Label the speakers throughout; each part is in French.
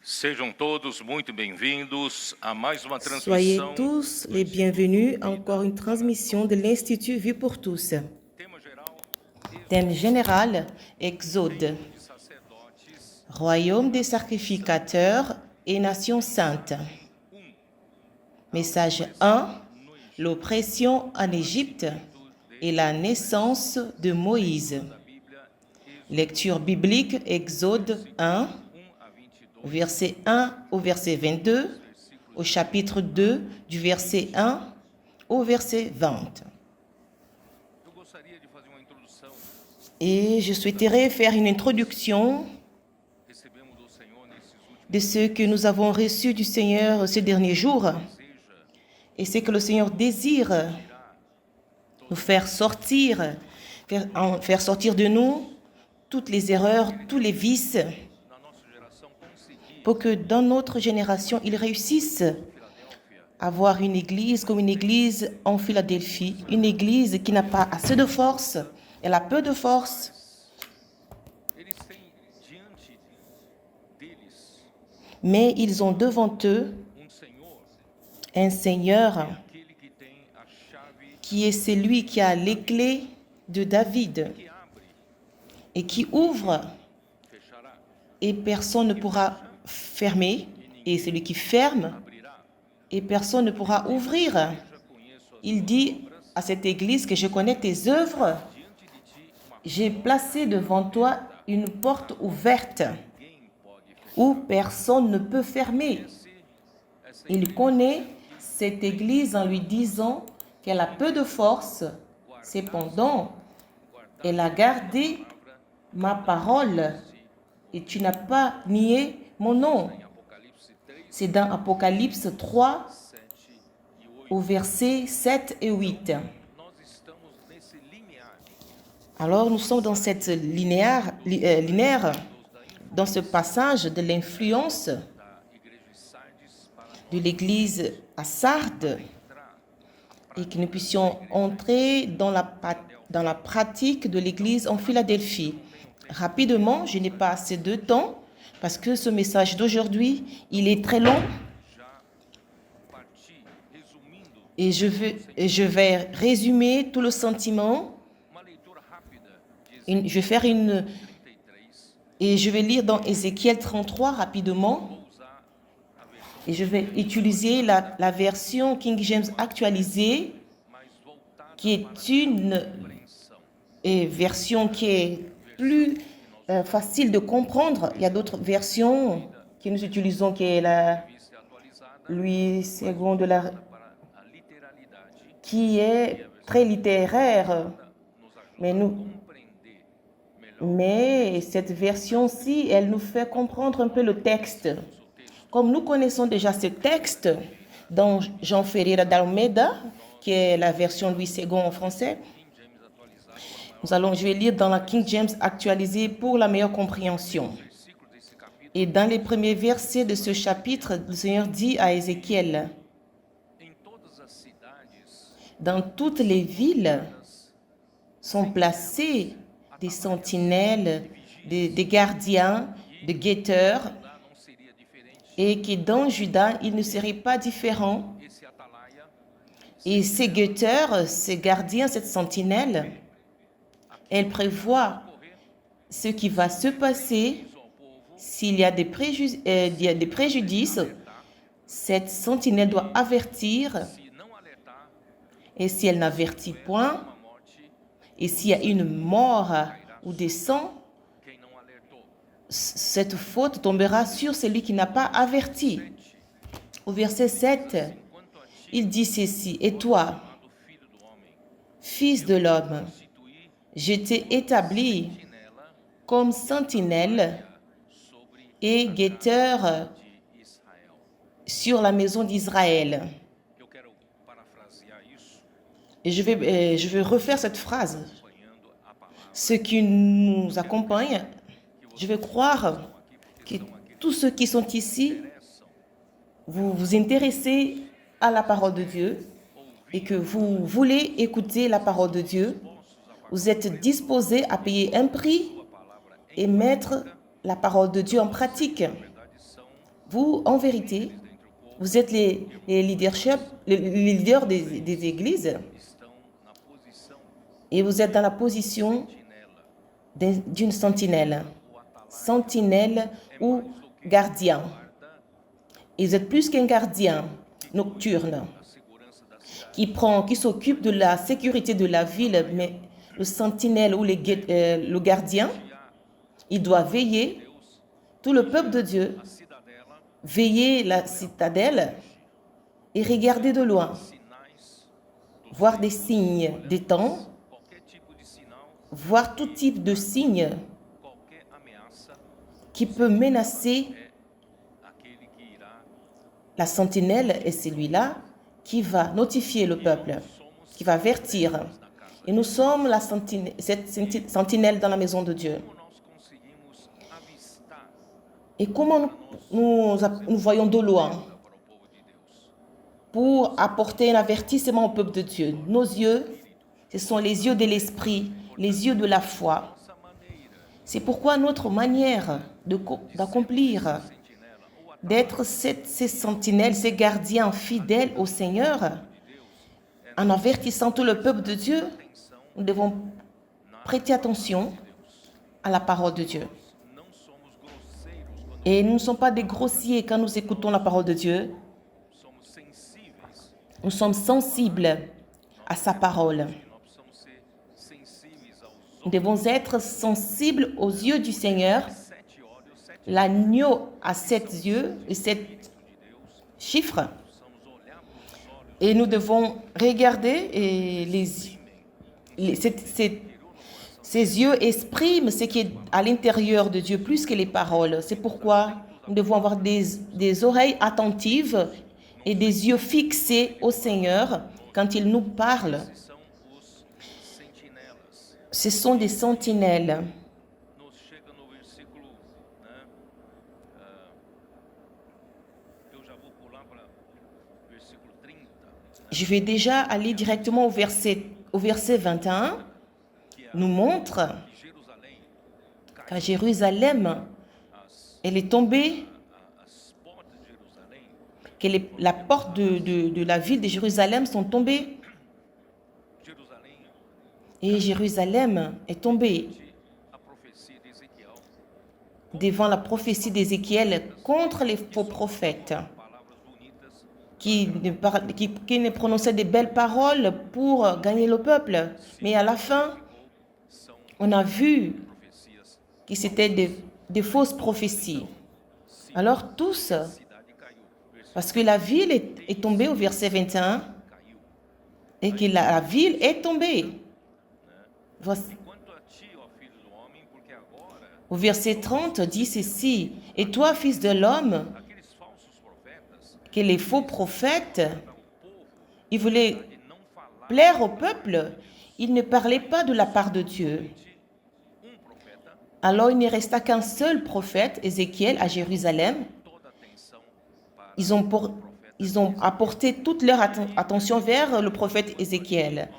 Speaker 1: Sejam todos muito bem-vindos a mais uma
Speaker 2: Soyez
Speaker 1: transmissão.
Speaker 2: tous les bienvenus à encore une transmission de l'Institut Vie pour tous.
Speaker 1: Tema geral:
Speaker 2: Thème général, Exode,
Speaker 1: de sacerdotes.
Speaker 2: Royaume des sacrificateurs et Nation sainte. Message 1, l'oppression en Égypte et la naissance de Moïse. Lecture biblique, Exode 1, verset 1 au verset 22, au chapitre 2, du verset 1 au verset 20.
Speaker 1: Eu gostaria de fazer uma introdução.
Speaker 2: Et je souhaiterais faire une introduction
Speaker 1: Recebemos do Senhor nesses últimos
Speaker 2: de ce que nous avons reçu du Seigneur ces derniers jours. Et c'est que le Seigneur désire nous faire sortir de nous toutes les erreurs, tous les vices,
Speaker 1: na nossa geração conseguir
Speaker 2: pour que dans notre génération, ils réussissent à avoir une église comme une église en Philadelphie, une église qui n'a pas assez de force, elle a peu de force,
Speaker 1: eles têm diante deles
Speaker 2: mais ils ont devant eux
Speaker 1: Senhor,
Speaker 2: un Seigneur
Speaker 1: aquele que tem a chave
Speaker 2: qui est celui qui a les clés de David
Speaker 1: que abre,
Speaker 2: et qui ouvre
Speaker 1: fechará,
Speaker 2: et personne ne pourra fermer, et celui qui ferme
Speaker 1: abrirá.
Speaker 2: et personne ne pourra ouvrir.
Speaker 1: Já conheço as
Speaker 2: Il dit à cette église que je connais tes œuvres,
Speaker 1: diante de ti uma
Speaker 2: j'ai placé devant toi une porte ouverte
Speaker 1: ninguém pode fechar.
Speaker 2: où personne ne peut fermer.
Speaker 1: Essa
Speaker 2: Il connaît cette église en lui disant qu'elle a peu de force, cependant, elle a gardé ma parole et tu n'as pas nié mon nom.
Speaker 1: em Apocalipse 3,
Speaker 2: C'est dans Apocalypse 3
Speaker 1: 7 e 8.
Speaker 2: au verset 7 et 8.
Speaker 1: Nós estamos nesse linear
Speaker 2: Alors nous sommes dans cette linéaire, dans ce passage de l'influence
Speaker 1: da igreja de Sardes para
Speaker 2: de l'église à Sardes
Speaker 1: entrar
Speaker 2: et que nous puissions entrer dans la pratique de l'église en Philadelphie. Rapidement, je n'ai pas assez de temps parce que ce message d'aujourd'hui, il est très long
Speaker 1: já partir resumindo
Speaker 2: et je vais résumer tout le sentiment.
Speaker 1: uma leitura rápida de
Speaker 2: Je vais faire
Speaker 1: 33.
Speaker 2: et je vais lire dans Ézéchiel 33 rapidement
Speaker 1: Vou usar a versão
Speaker 2: et je vais utiliser la version King James actualisée
Speaker 1: mais voltada
Speaker 2: qui est une
Speaker 1: compreensão.
Speaker 2: version qui est plus facile de comprendre. Il y a d'autres versions que nous utilisons qui est la
Speaker 1: Revista atualizada
Speaker 2: Louis II de la
Speaker 1: para a literalidade
Speaker 2: qui est très littéraire.
Speaker 1: nos ajuda
Speaker 2: Mais
Speaker 1: a
Speaker 2: nous
Speaker 1: compreender melhor
Speaker 2: Mais cette version-ci, elle nous fait comprendre un peu le texte.
Speaker 1: o texto.
Speaker 2: Comme nous connaissons déjà ce texte dans Jean Ferreira d'Almeida, qui est la version Louis II en français,
Speaker 1: King James atualizada
Speaker 2: je vais lire dans la King James actualisée pour la meilleure compréhension.
Speaker 1: versículo desse capítulo.
Speaker 2: Et dans les premiers versets de ce chapitre, le Seigneur dit à Ézéchiel,
Speaker 1: Em todas as cidades
Speaker 2: dans toutes les villes sont placés des sentinelles, des gardiens, des guetteurs,
Speaker 1: lá não seria diferente.
Speaker 2: et que dans Juda, il ne serait pas différent.
Speaker 1: Esse atalaia
Speaker 2: Et ces guetteurs, ces gardiens, cette sentinelle, elle prévoit ce qui va se passer
Speaker 1: ao povo
Speaker 2: s'il y a des préjudices. Cette sentinelle doit avertir,
Speaker 1: se não alertar
Speaker 2: et si elle n'avertit point,
Speaker 1: uma morte
Speaker 2: et s'il y a une mort ou des sangs,
Speaker 1: quem não alertou.
Speaker 2: cette faute tombera sur celui qui n'a pas averti. Au verset 7,
Speaker 1: Quanto a ti,
Speaker 2: il dit ceci, « Et toi,
Speaker 1: amado filho do homem,
Speaker 2: fils de l'homme,
Speaker 1: constituí
Speaker 2: je t'ai établi
Speaker 1: sentinela
Speaker 2: comme sentinelle
Speaker 1: sobre
Speaker 2: et guetteur
Speaker 1: de Israel.
Speaker 2: sur la maison d'Israël. »
Speaker 1: Eu quero parafrasear isso,
Speaker 2: Et je vais refaire cette phrase.
Speaker 1: acompanhando a palavra
Speaker 2: Ceux qui nous accompagnent, je vais croire que tous ceux qui sont ici, vous vous intéressez à la parole de Dieu et que vous voulez écouter la parole de Dieu. Vous êtes disposés à payer un prix et mettre la parole de Dieu en pratique. Vous, en vérité, vous êtes les leaders des églises et vous êtes dans la position d'une sentinelle. Sentinelle ou gardien. Et vous êtes plus qu'un gardien nocturne qui s'occupe de la sécurité de la ville, mais le sentinelle ou le gardien, il doit veiller, tout le peuple de Dieu, veiller la citadelle et regarder de loin, voir des signes des temps, voir tout type de signes qui peut menacer la sentinelle est celui-là qui va notifier le peuple, qui va avertir. Et nous sommes cette sentinelle dans la maison de Dieu. Et comment nous voyons de loin pour apporter un avertissement au peuple de Dieu? Nos yeux, ce sont les yeux de l'esprit, les yeux de la foi. C'est pourquoi notre manière d'accomplir, d'être ces sentinelles, ces gardiens fidèles au Seigneur, en avertissant tout le peuple de Dieu, nous devons prêter attention à la parole de Dieu. Et nous ne sommes pas des grossiers quand nous écoutons la parole de Dieu. Nous sommes sensibles à sa parole. Nous devons être sensibles aux yeux du Seigneur. L'agneau a 7 yeux et 7 chiffres. Et nous devons regarder et ces yeux expriment ce qui est à l'intérieur de Dieu plus que les paroles. C'est pourquoi nous devons avoir des oreilles attentives et des yeux fixés au Seigneur quand il nous parle. Ce sont des sentinelles. Je vais déjà aller directement au verset 21. Nous montre qu'à Jérusalem, elle est tombée, que la porte de la ville de Jérusalem sont tombées. Et Jérusalem est tombée devant la prophétie d'Ézéchiel contre les faux prophètes qui ne prononçaient des belles paroles pour gagner le peuple. Mais à la fin, on a vu que c'était des fausses prophéties. Alors tous, parce que la ville est tombée au verset 21, et que la ville est tombée. Au verset 30 dit ceci, « Et toi, fils de l'homme, que les faux prophètes, ils voulaient plaire au peuple, ils ne parlaient pas de la part de Dieu. Alors il ne resta qu'un seul prophète, Ézéchiel, à Jérusalem. Ils ont apporté toute leur attention vers le prophète Ézéchiel.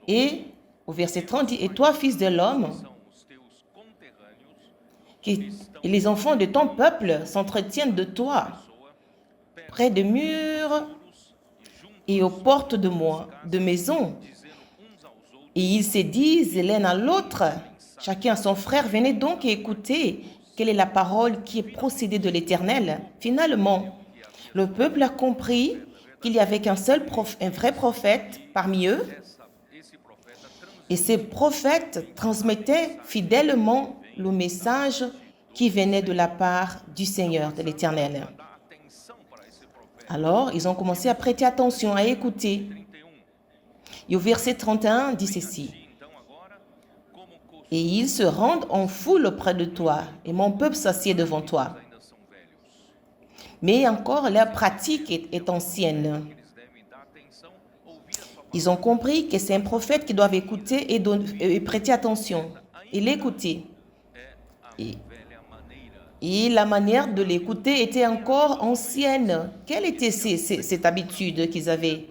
Speaker 2: Et au verset 30 dit, « Et toi, fils de l'homme, et les enfants de ton peuple s'entretiennent de toi, près des murs et aux portes de maison. Et ils se disent l'un à l'autre, chacun à son frère, venez donc et écoutez quelle est la parole qui est procédée de l'Éternel. » Finalement, le peuple a compris qu'il y avait qu'un seul un vrai prophète parmi eux. Et ces prophètes transmettaient fidèlement le message qui venait de la part du Seigneur, de l'Éternel. Alors, ils ont commencé à prêter attention, à écouter. Et au verset 31, dit ceci. « Et ils se rendent en foule auprès de toi, et mon peuple s'assied devant toi. » Mais encore, leur pratique est ancienne. Ils ont compris que c'est un prophète qui doit écouter et prêter attention, et l'écouter. Et la manière de l'écouter était encore ancienne. Quelle était cette habitude qu'ils avaient?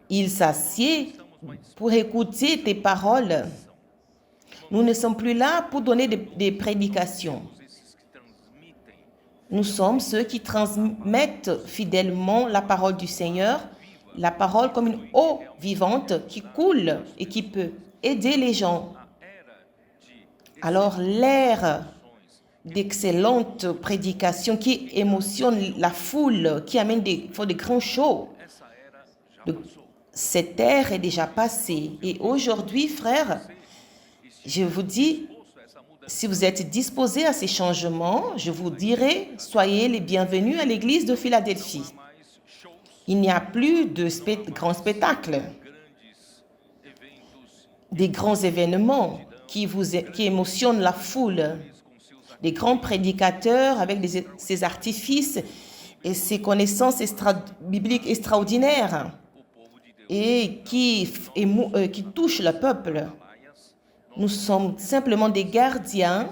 Speaker 2: Ils s'assiedent pour écouter tes paroles. Nous ne sommes plus là pour donner des prédications. Nous sommes ceux qui transmettent fidèlement la parole du Seigneur, la parole comme une eau vivante qui coule et qui peut aider les gens. Alors l'ère d'excellentes prédications qui émotionnent la foule, qui amène des grands shows, cette ère est déjà passée. Et aujourd'hui, frères, je vous dis, si vous êtes disposés à ces changements, je vous dirai, soyez les bienvenus à l'église de Philadelphie. Il n'y a plus de grands spectacles, des grands événements qui émotionnent la foule, des grands prédicateurs avec ces artifices et ces connaissances bibliques extraordinaires et qui touchent le peuple. Nous sommes simplement des gardiens,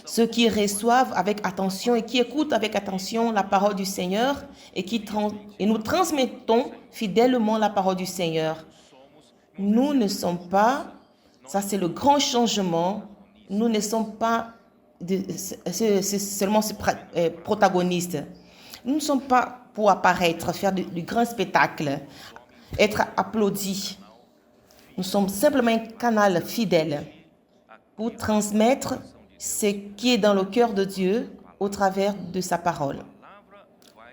Speaker 2: ceux qui reçoivent avec attention et qui écoutent avec attention la parole du Seigneur et nous transmettons fidèlement la parole du Seigneur. Nous ne sommes pas, ça c'est le grand changement, nous ne sommes pas seulement protagonistes. Nous ne sommes pas pour apparaître, faire du grand spectacle, être applaudis. Nous sommes simplement un canal fidèle pour transmettre ce qui est dans le cœur de Dieu au travers de sa parole.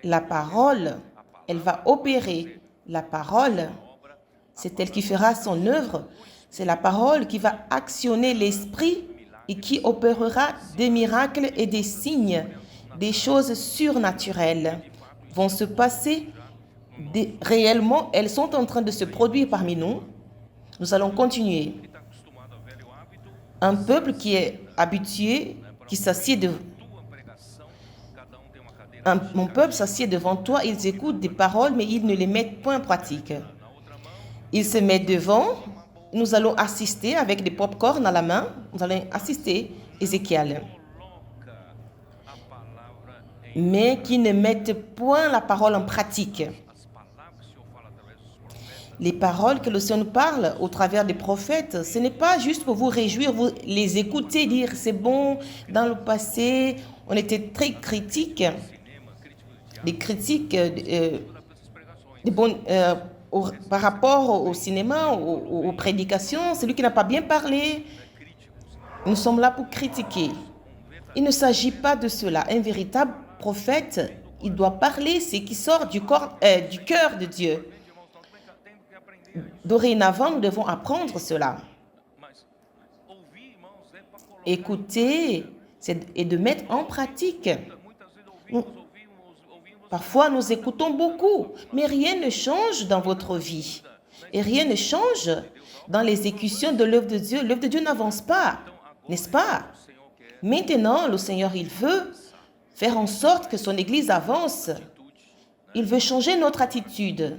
Speaker 2: La parole, elle va opérer. La parole, c'est elle qui fera son œuvre. C'est la parole qui va actionner l'esprit et qui opérera des miracles et des signes. Des choses surnaturelles vont se passer. Réellement, elles sont en train de se produire parmi nous. Nous allons continuer. Un peuple qui est habitué, qui s'assied mon peuple s'assied devant toi, ils écoutent des paroles, mais ils ne les mettent point en pratique. Ils se mettent devant, nous allons assister avec des pop-corn à la main, nous allons assister Ézéchiel. Mais qui ne mettent point la parole en pratique. Les paroles que le Seigneur nous parle au travers des prophètes, ce n'est pas juste pour vous réjouir, vous les écouter, dire c'est bon, dans le passé, on était très critiques, des critiques par rapport au cinéma, aux prédications, celui qui n'a pas bien parlé. Nous sommes là pour critiquer. Il ne s'agit pas de cela. Un véritable prophète, il doit parler ce qui sort du cœur de Dieu. Dorénavant, nous devons apprendre cela. Écouter et de mettre en pratique. Parfois, nous écoutons beaucoup, mais rien ne change dans votre vie. Et rien ne change dans l'exécution de l'œuvre de Dieu. L'œuvre de Dieu n'avance pas, n'est-ce pas? Maintenant, le Seigneur, il veut faire en sorte que son Église avance. Il veut changer notre attitude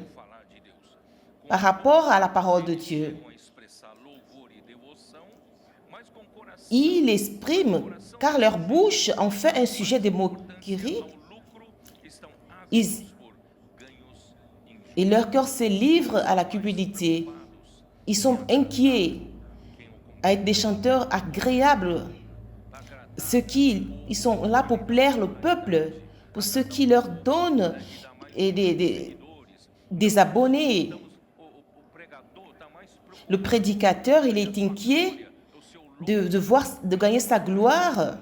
Speaker 2: par rapport à la parole de Dieu. Ils l'expriment car leur bouche en fait un sujet de moquerie. Et leur cœur se livre à la cupidité. Ils sont inquiets à être des chanteurs agréables. Ils sont là pour plaire le peuple, pour ceux qui leur donnent des abonnés. Le prédicateur, il est inquiet de gagner sa gloire.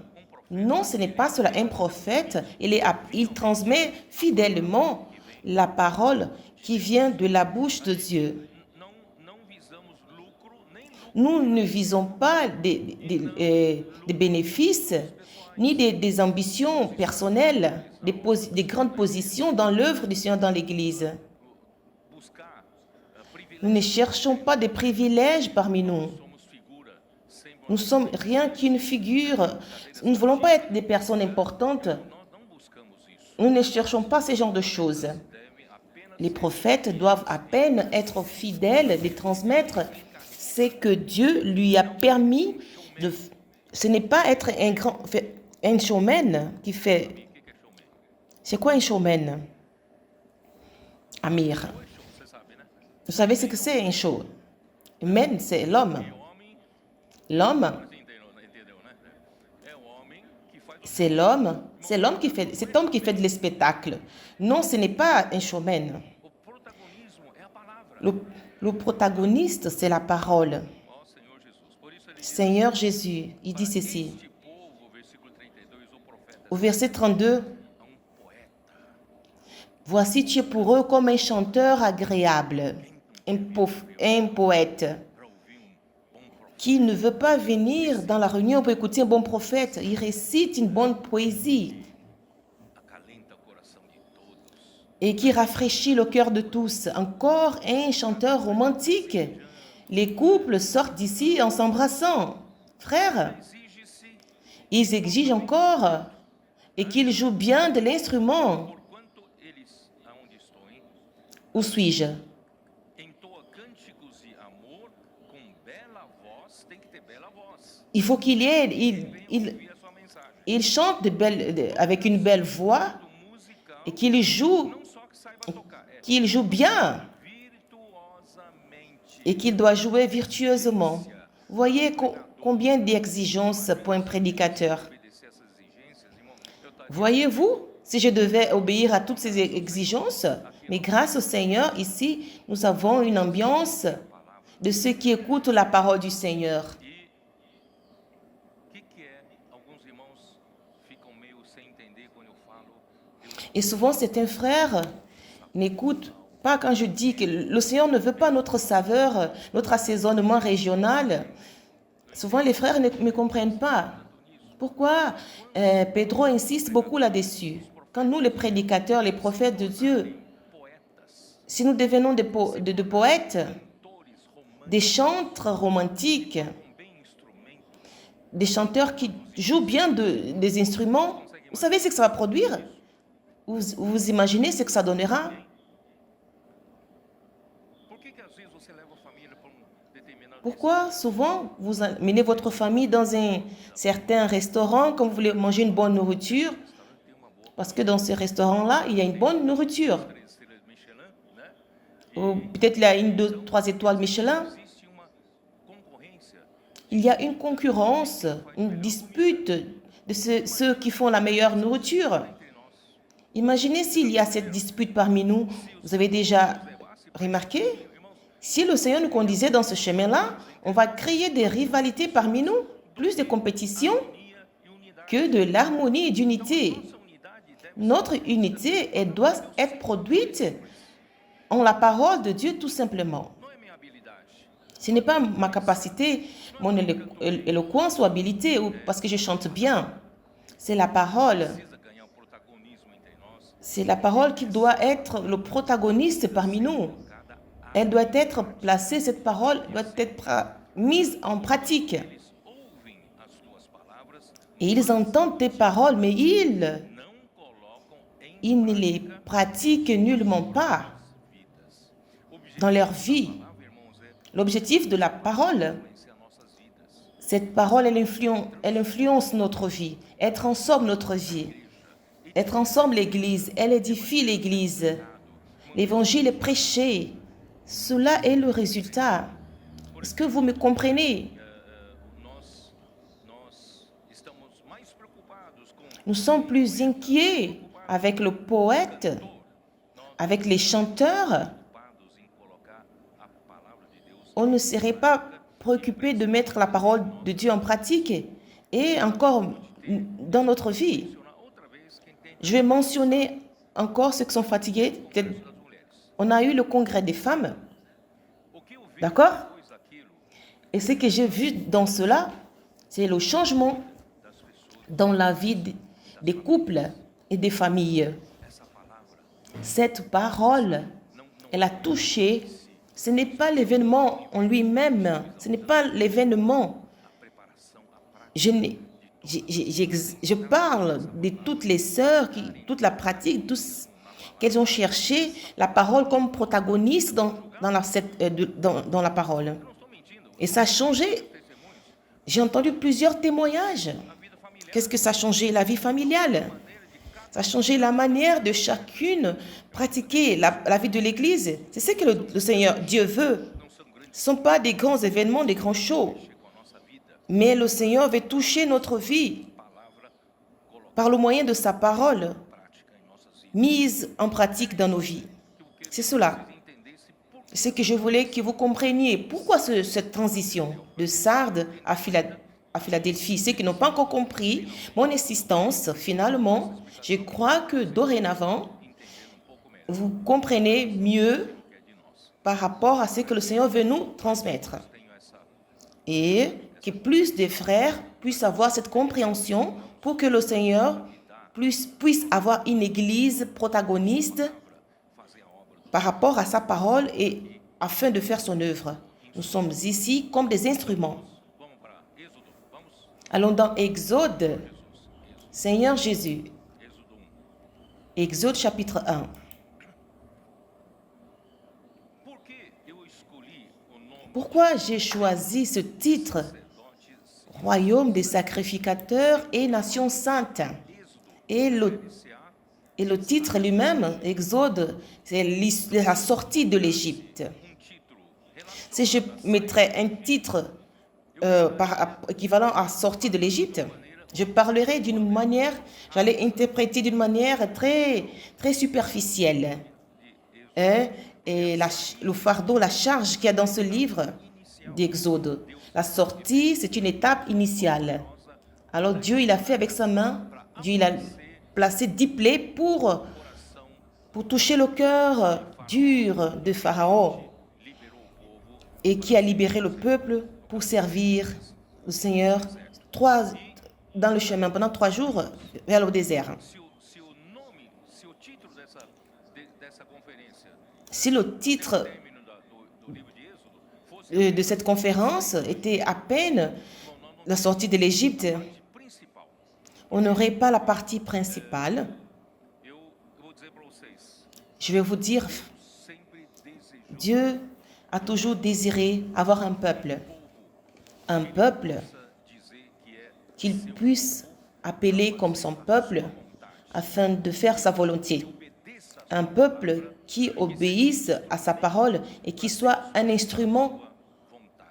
Speaker 2: Non, ce n'est pas cela. Un prophète, il transmet fidèlement la parole qui vient de la bouche de Dieu. Nous ne visons pas des bénéfices, ni des ambitions personnelles, des grandes positions dans l'œuvre du Seigneur dans l'Église. Nous ne cherchons pas des privilèges parmi nous. Nous sommes rien qu'une figure. Nous ne voulons pas être des personnes importantes. Nous ne cherchons pas ce genre de choses. Les prophètes doivent à peine être fidèles de transmettre ce que Dieu lui a permis de. Ce n'est pas être un showman qui fait. C'est quoi un showman? Amir. Vous savez ce que c'est un show? Man, c'est l'homme. L'homme, C'est l'homme, cet homme qui fait le spectacle. Non, ce n'est pas un showman.
Speaker 1: O protagonismo é a palavra.
Speaker 2: Le protagoniste, c'est la parole.
Speaker 1: Ó Senhor Jesus. Por isso ele diz,
Speaker 2: Seigneur Jésus, il dit ceci.
Speaker 1: este povo, versículo 32, o profeta
Speaker 2: Au verset 32,
Speaker 1: é poeta.
Speaker 2: voici tu es pour eux comme un chanteur agréable, un poète
Speaker 1: Para ouvir bom profeta.
Speaker 2: qui ne veut pas venir dans la réunion pour écouter un bon prophète. Il récite une bonne poésie
Speaker 1: Acalenta o coração de todos.
Speaker 2: et qui rafraîchit le cœur de tous. Encore un chanteur romantique. Les couples sortent d'ici en s'embrassant. Frères,
Speaker 1: Exige-se,
Speaker 2: ils exigent encore et qu'ils jouent bien de l'instrument.
Speaker 1: porquanto eles, aonde estou, hein?
Speaker 2: Où suis-je?
Speaker 1: Entoa cânticos de amor com bela voz, tem que ter bela voz.
Speaker 2: Il faut qu'il y ait,
Speaker 1: Ouvir a sua mensagem.
Speaker 2: il chante avec une belle voix
Speaker 1: Do musical,
Speaker 2: et qu'il joue,
Speaker 1: não só que saiba tocar, é
Speaker 2: qu'il joue bien
Speaker 1: virtuosamente.
Speaker 2: et qu'il doit jouer virtueusement. Voyez combien d'exigences pour un prédicateur.
Speaker 1: Obedecer essas exigências, irmão, eu estaria
Speaker 2: Voyez-vous, si je devais obéir à toutes ces exigences, mais grâce au Seigneur, ici, nous avons une ambiance de ceux qui écoutent la parole du Seigneur.
Speaker 1: o que é? Alguns irmãos ficam meio sem entender quando eu falo.
Speaker 2: Et souvent, certains frères n'écoutent pas quand je dis que le Seigneur ne veut pas notre saveur, notre assaisonnement régional. Souvent, les frères ne me comprennent pas. Pourquoi Pedro insiste beaucoup là-dessus. Quand nous, les prédicateurs, les prophètes de Dieu, si nous devenons de poètes, des chantres romantiques,
Speaker 1: Bem instrumento,
Speaker 2: des chanteurs qui jouent bien des instruments, vous savez ce que ça va produire? Vous imaginez ce que ça donnera?
Speaker 1: por que às vezes você leva a família para determinado
Speaker 2: Pourquoi souvent vous amenez votre famille dans un certain restaurant quand vous voulez manger une bonne nourriture? Parce que dans ce restaurant-là, il y a une bonne nourriture.
Speaker 1: 3 estrelas Michelin, né?
Speaker 2: Ou peut-être il y a 1, 2, 3 étoiles Michelin.
Speaker 1: Existe uma concorrência
Speaker 2: Il y a une concurrence, une dispute de ceux qui font la meilleure nourriture.
Speaker 1: entre nós.
Speaker 2: Imaginez s'il y a cette dispute parmi nous. Vous avez déjà remarqué? Si le Seigneur nous conduisait dans ce chemin-là, on va créer des rivalités parmi nous, plus de compétition que de l'harmonie et d'unité.
Speaker 1: Nossa unidade deve
Speaker 2: Notre unité, elle doit être produite en la parole de Dieu tout simplement.
Speaker 1: não é minha habilidade.
Speaker 2: Ce n'est pas ma capacité, mon éloquence ou habilité, ou parce que je chante bien. C'est la parole.
Speaker 1: Precisa ganhar o protagonismo entre nós.
Speaker 2: C'est la parole qui doit être le protagoniste parmi nous. Elle doit être placée, cette parole doit être mise en pratique.
Speaker 1: Eles ouvem as tuas palavras,
Speaker 2: Et ils entendent tes paroles, mais ils
Speaker 1: não colocam em
Speaker 2: ne les pratiquent nullement pas
Speaker 1: vidas.
Speaker 2: dans leur vie.
Speaker 1: Palavra, irmãos, é
Speaker 2: L'objectif de la parole,
Speaker 1: influenciar nossas vidas.
Speaker 2: cette parole, elle influence notre vie. Être ensemble, notre vie. Être ensemble, l'Église. Elle édifie l'Église. L'Évangile est prêché. Cela est le résultat. Est-ce que vous me comprenez?
Speaker 1: Nós estamos mais preocupados com
Speaker 2: Nous sommes plus inquiets avec le poète, avec les chanteurs.
Speaker 1: preocupados em colocar a palavra de Deus.
Speaker 2: On ne serait pas préoccupé de mettre la parole de Dieu en pratique et encore dans notre vie.
Speaker 1: Outra vez, quem tem
Speaker 2: Je vais mentionner encore ceux qui sont fatigués. Peut-être
Speaker 1: das mulheres.
Speaker 2: on a eu le congrès des femmes,
Speaker 1: O que eu vi
Speaker 2: d'accord?
Speaker 1: depois daquilo
Speaker 2: Et ce que j'ai vu dans cela, c'est le changement
Speaker 1: das pessoas,
Speaker 2: dans la vie des couples et des familles.
Speaker 1: essa palavra
Speaker 2: Cette parole, elle a touché. Ce n'est pas l'événement en lui-même, ce n'est pas l'événement.
Speaker 1: a preparação, a prática.
Speaker 2: Je parle de toutes les sœurs, toute la pratique, qu'elles ont cherché la parole comme protagoniste dans la parole.
Speaker 1: Não estou mentindo.
Speaker 2: Et ça a changé.
Speaker 1: Testemunhos,
Speaker 2: J'ai entendu plusieurs témoignages.
Speaker 1: a vida familiar,
Speaker 2: Qu'est-ce que ça a changé? La vie familiale. Ça a changé la manière de chacune pratiquer la vie de l'Église. C'est ce que le Seigneur, Dieu veut. Ce ne sont pas des grands événements, des grands shows.
Speaker 1: com a nossa vida,
Speaker 2: Mais le Seigneur veut toucher notre vie.
Speaker 1: palavra
Speaker 2: par le moyen de sa parole
Speaker 1: prática em nossas vidas.
Speaker 2: mise en pratique dans nos vies. C'est cela. C'est que je voulais que vous compreniez pourquoi cette transition de Sardes à Philadelphie. Ceux qui n'ont pas encore compris mon existence, finalement, je crois que dorénavant, vous comprenez mieux par rapport à ce que le Seigneur veut nous transmettre. Et que plus de frères puissent avoir cette compréhension pour que le Seigneur puisse avoir une église protagoniste par rapport à sa parole et afin de faire son œuvre. Nous sommes ici comme des instruments.
Speaker 1: Vamos para Êxodo. Vamos.
Speaker 2: Allons dans Exode, Seigneur Jésus,
Speaker 1: Êxodo 1.
Speaker 2: Exode chapitre 1.
Speaker 1: Por que eu escolhi o nome
Speaker 2: Pourquoi j'ai choisi ce titre,
Speaker 1: sacerdotes
Speaker 2: Royaume des sacrificateurs et Nation sainte? Et le titre lui-même, Exode, c'est la sortie de l'Égypte.
Speaker 1: título
Speaker 2: Si je mettrais un titre équivalent à sortie de l'Égypte, je parlerai d'une manière, j'allais interpréter d'une manière très, très superficielle. Et le fardeau, la charge qu'il y a dans ce livre d'Exode. La sortie, c'est une étape initiale. Alors Dieu, il a fait avec sa main, Dieu, il a placé 10 plaies pour toucher le cœur dur de Pharaon et qui a libéré le peuple pour servir le Seigneur dans le chemin pendant 3 jours vers le désert.
Speaker 1: se o título dessa conferência,
Speaker 2: Si le titre
Speaker 1: término do livro de Êxodo, fosse
Speaker 2: de cette conférence était à peine la sortie de l'Égypte,
Speaker 1: principal,
Speaker 2: on n'aurait pas la partie principale.
Speaker 1: eu vou dizer para vocês,
Speaker 2: Je vais vous dire,
Speaker 1: sempre desejou
Speaker 2: Dieu a toujours désiré avoir un peuple
Speaker 1: dizer que é
Speaker 2: qu'il puisse appeler comme son peuple afin de faire sa volonté. Un peuple qui obéisse à sa parole et qui soit un instrument
Speaker 1: vontade.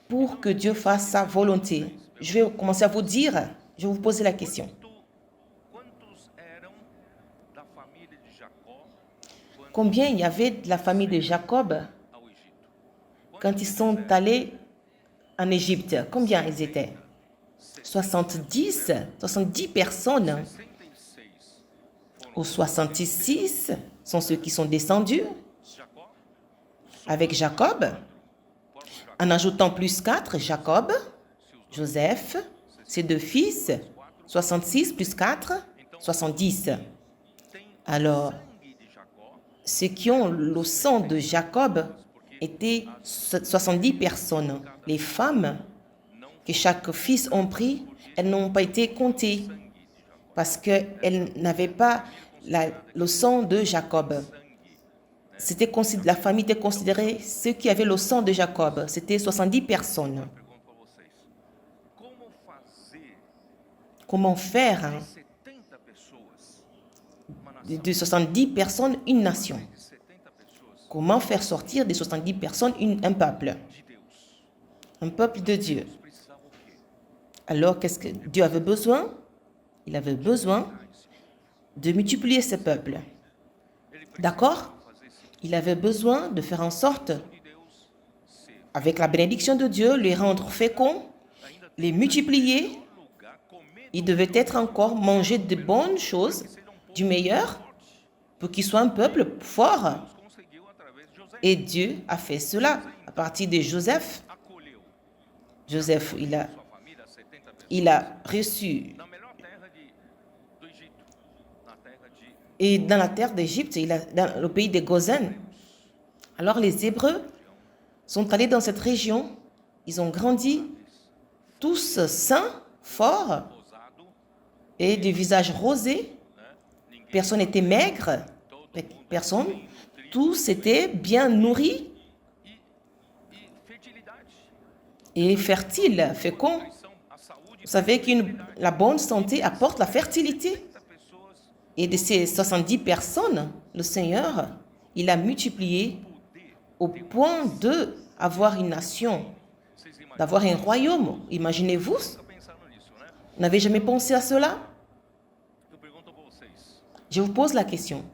Speaker 2: pour que Dieu fasse sa volonté. Je vais commencer à vous dire, je vais vous poser la question.
Speaker 1: Quantos eram da família de Jacó
Speaker 2: Combien il y avait de la famille de Jacob
Speaker 1: ao Egito?
Speaker 2: quand ils sont allés en Égypte? Combien ils étaient? 70 personnes.
Speaker 1: 66
Speaker 2: Ou 66 sont ceux qui sont descendus
Speaker 1: Jacó,
Speaker 2: avec Jacob, en ajoutant plus 4, Jacob, Joseph, ses 2 fils, 66 plus 4, 70. Alors,
Speaker 1: sangue de Jacó,
Speaker 2: ceux qui ont le sang de Jacob étaient 70 personnes. Les femmes que chaque fils ont pris, elles n'ont pas été comptées parce qu'elles n'avaient pas le sang de Jacob. La famille était considérée ceux qui avaient le sang de Jacob. C'était 70 personnes.
Speaker 1: pergunto para vocês. Como fazer
Speaker 2: Comment faire
Speaker 1: 70 pessoas uma nação?
Speaker 2: de 70 personnes une nation?
Speaker 1: De 70 pessoas
Speaker 2: Comment faire sortir de 70 personnes un peuple?
Speaker 1: de Deus.
Speaker 2: Un peuple de Dieu.
Speaker 1: Deus precisava o quê?
Speaker 2: Alors, qu'est-ce que Dieu avait besoin? Il avait besoin de multiplier ce peuple. D'accord? Il avait besoin de faire en sorte,
Speaker 1: De Deus ser
Speaker 2: avec la bénédiction de Dieu, les rendre féconds, les multiplier.
Speaker 1: lugar, comer
Speaker 2: Il devait être encore manger de bonnes choses, du meilleur, pour qu'il soit un peuple fort.
Speaker 1: conseguiu através de José.
Speaker 2: Et Dieu a fait cela à partir de Joseph.
Speaker 1: Acolheu
Speaker 2: Joseph,
Speaker 1: sua família, 70 pessoas,
Speaker 2: il a reçu,
Speaker 1: na melhor terra do Egito, na terra de
Speaker 2: et dans la terre d'Égypte, dans le pays de Gozen. Alors les Hébreux sont allés dans cette région, ils ont grandi, tous sains, forts,
Speaker 1: Rosado,
Speaker 2: et de visage rosé.
Speaker 1: né? Ninguém,
Speaker 2: Personne n'était maigre, personne. Tous étaient bien nourris
Speaker 1: e fertilidade.
Speaker 2: et fertiles, féconds.
Speaker 1: São a saúde
Speaker 2: Vous savez que la bonne santé apporte la fertilité.
Speaker 1: 70 pessoas,
Speaker 2: Et de ces 70 personnes, le Seigneur, il a multiplié au point d'avoir une nation,
Speaker 1: vocês imaginam?
Speaker 2: d'avoir un royaume. Imaginez-vous,
Speaker 1: Tá pensando nisso, né?
Speaker 2: vous n'avez jamais pensé à cela? Je vous pose la question.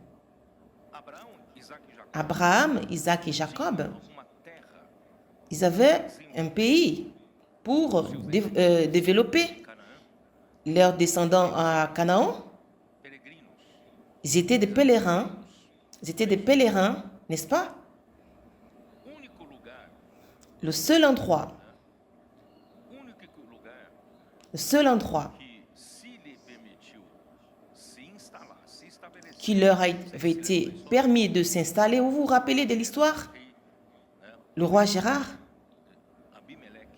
Speaker 1: Abraão, Isaac e Jacó
Speaker 2: Abraham, Isaac et Jacob,
Speaker 1: tinham uma terra,
Speaker 2: ils avaient un pays pour développer
Speaker 1: Canaã,
Speaker 2: leurs descendants à Canaan.
Speaker 1: peregrinos.
Speaker 2: Ils étaient des pèlerins. Ils étaient des pèlerins, n'est-ce pas?
Speaker 1: Único lugar,
Speaker 2: Le seul endroit que,
Speaker 1: se lhe permitiu se instalar, se estabelecer.
Speaker 2: qui leur avait été permis de s'installer. Vous vous rappelez de l'histoire? Le roi Gérard,
Speaker 1: Abimelec,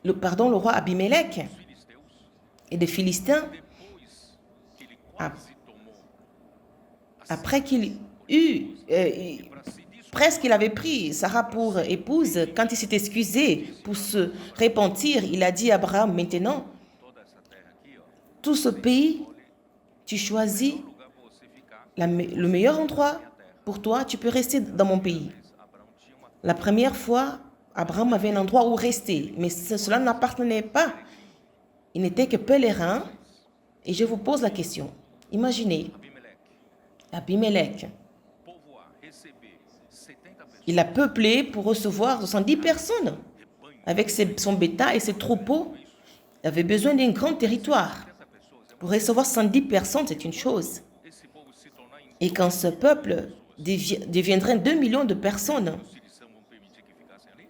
Speaker 2: le roi Abimelech
Speaker 1: os filisteus,
Speaker 2: et des Philistins,
Speaker 1: depois que ele quase tomou a
Speaker 2: après qu'il eut,
Speaker 1: para se
Speaker 2: presque il avait pris Sarah pour épouse, quand il s'est excusé pour se repentir, il a dit à Abraham, maintenant,
Speaker 1: toda essa terra aqui, ó,
Speaker 2: tout ce pays, tu choisis
Speaker 1: lugar para você ficar.
Speaker 2: le meilleur endroit pour toi, tu peux rester dans mon pays.
Speaker 1: Abraão tinha uma
Speaker 2: La première fois, Abraham avait un endroit où rester, mais cela n'appartenait pas. Il n'était que pèlerin. Et je vous pose la question. Imaginez,
Speaker 1: Abimelec,
Speaker 2: Abimelech,
Speaker 1: povoar, receber 70 pessoas,
Speaker 2: il a peuplé pour recevoir 70 personnes. Avec son bétail et ses troupeaux, il avait besoin d'un grand territoire.
Speaker 1: 70 pessoas.
Speaker 2: Pour recevoir 110 personnes, c'est une chose.
Speaker 1: Esse povo se tornar em
Speaker 2: Et quand ce peuple deviendrait 2 millions de personnes,
Speaker 1: os filisteus vão permitir que ficassem ali?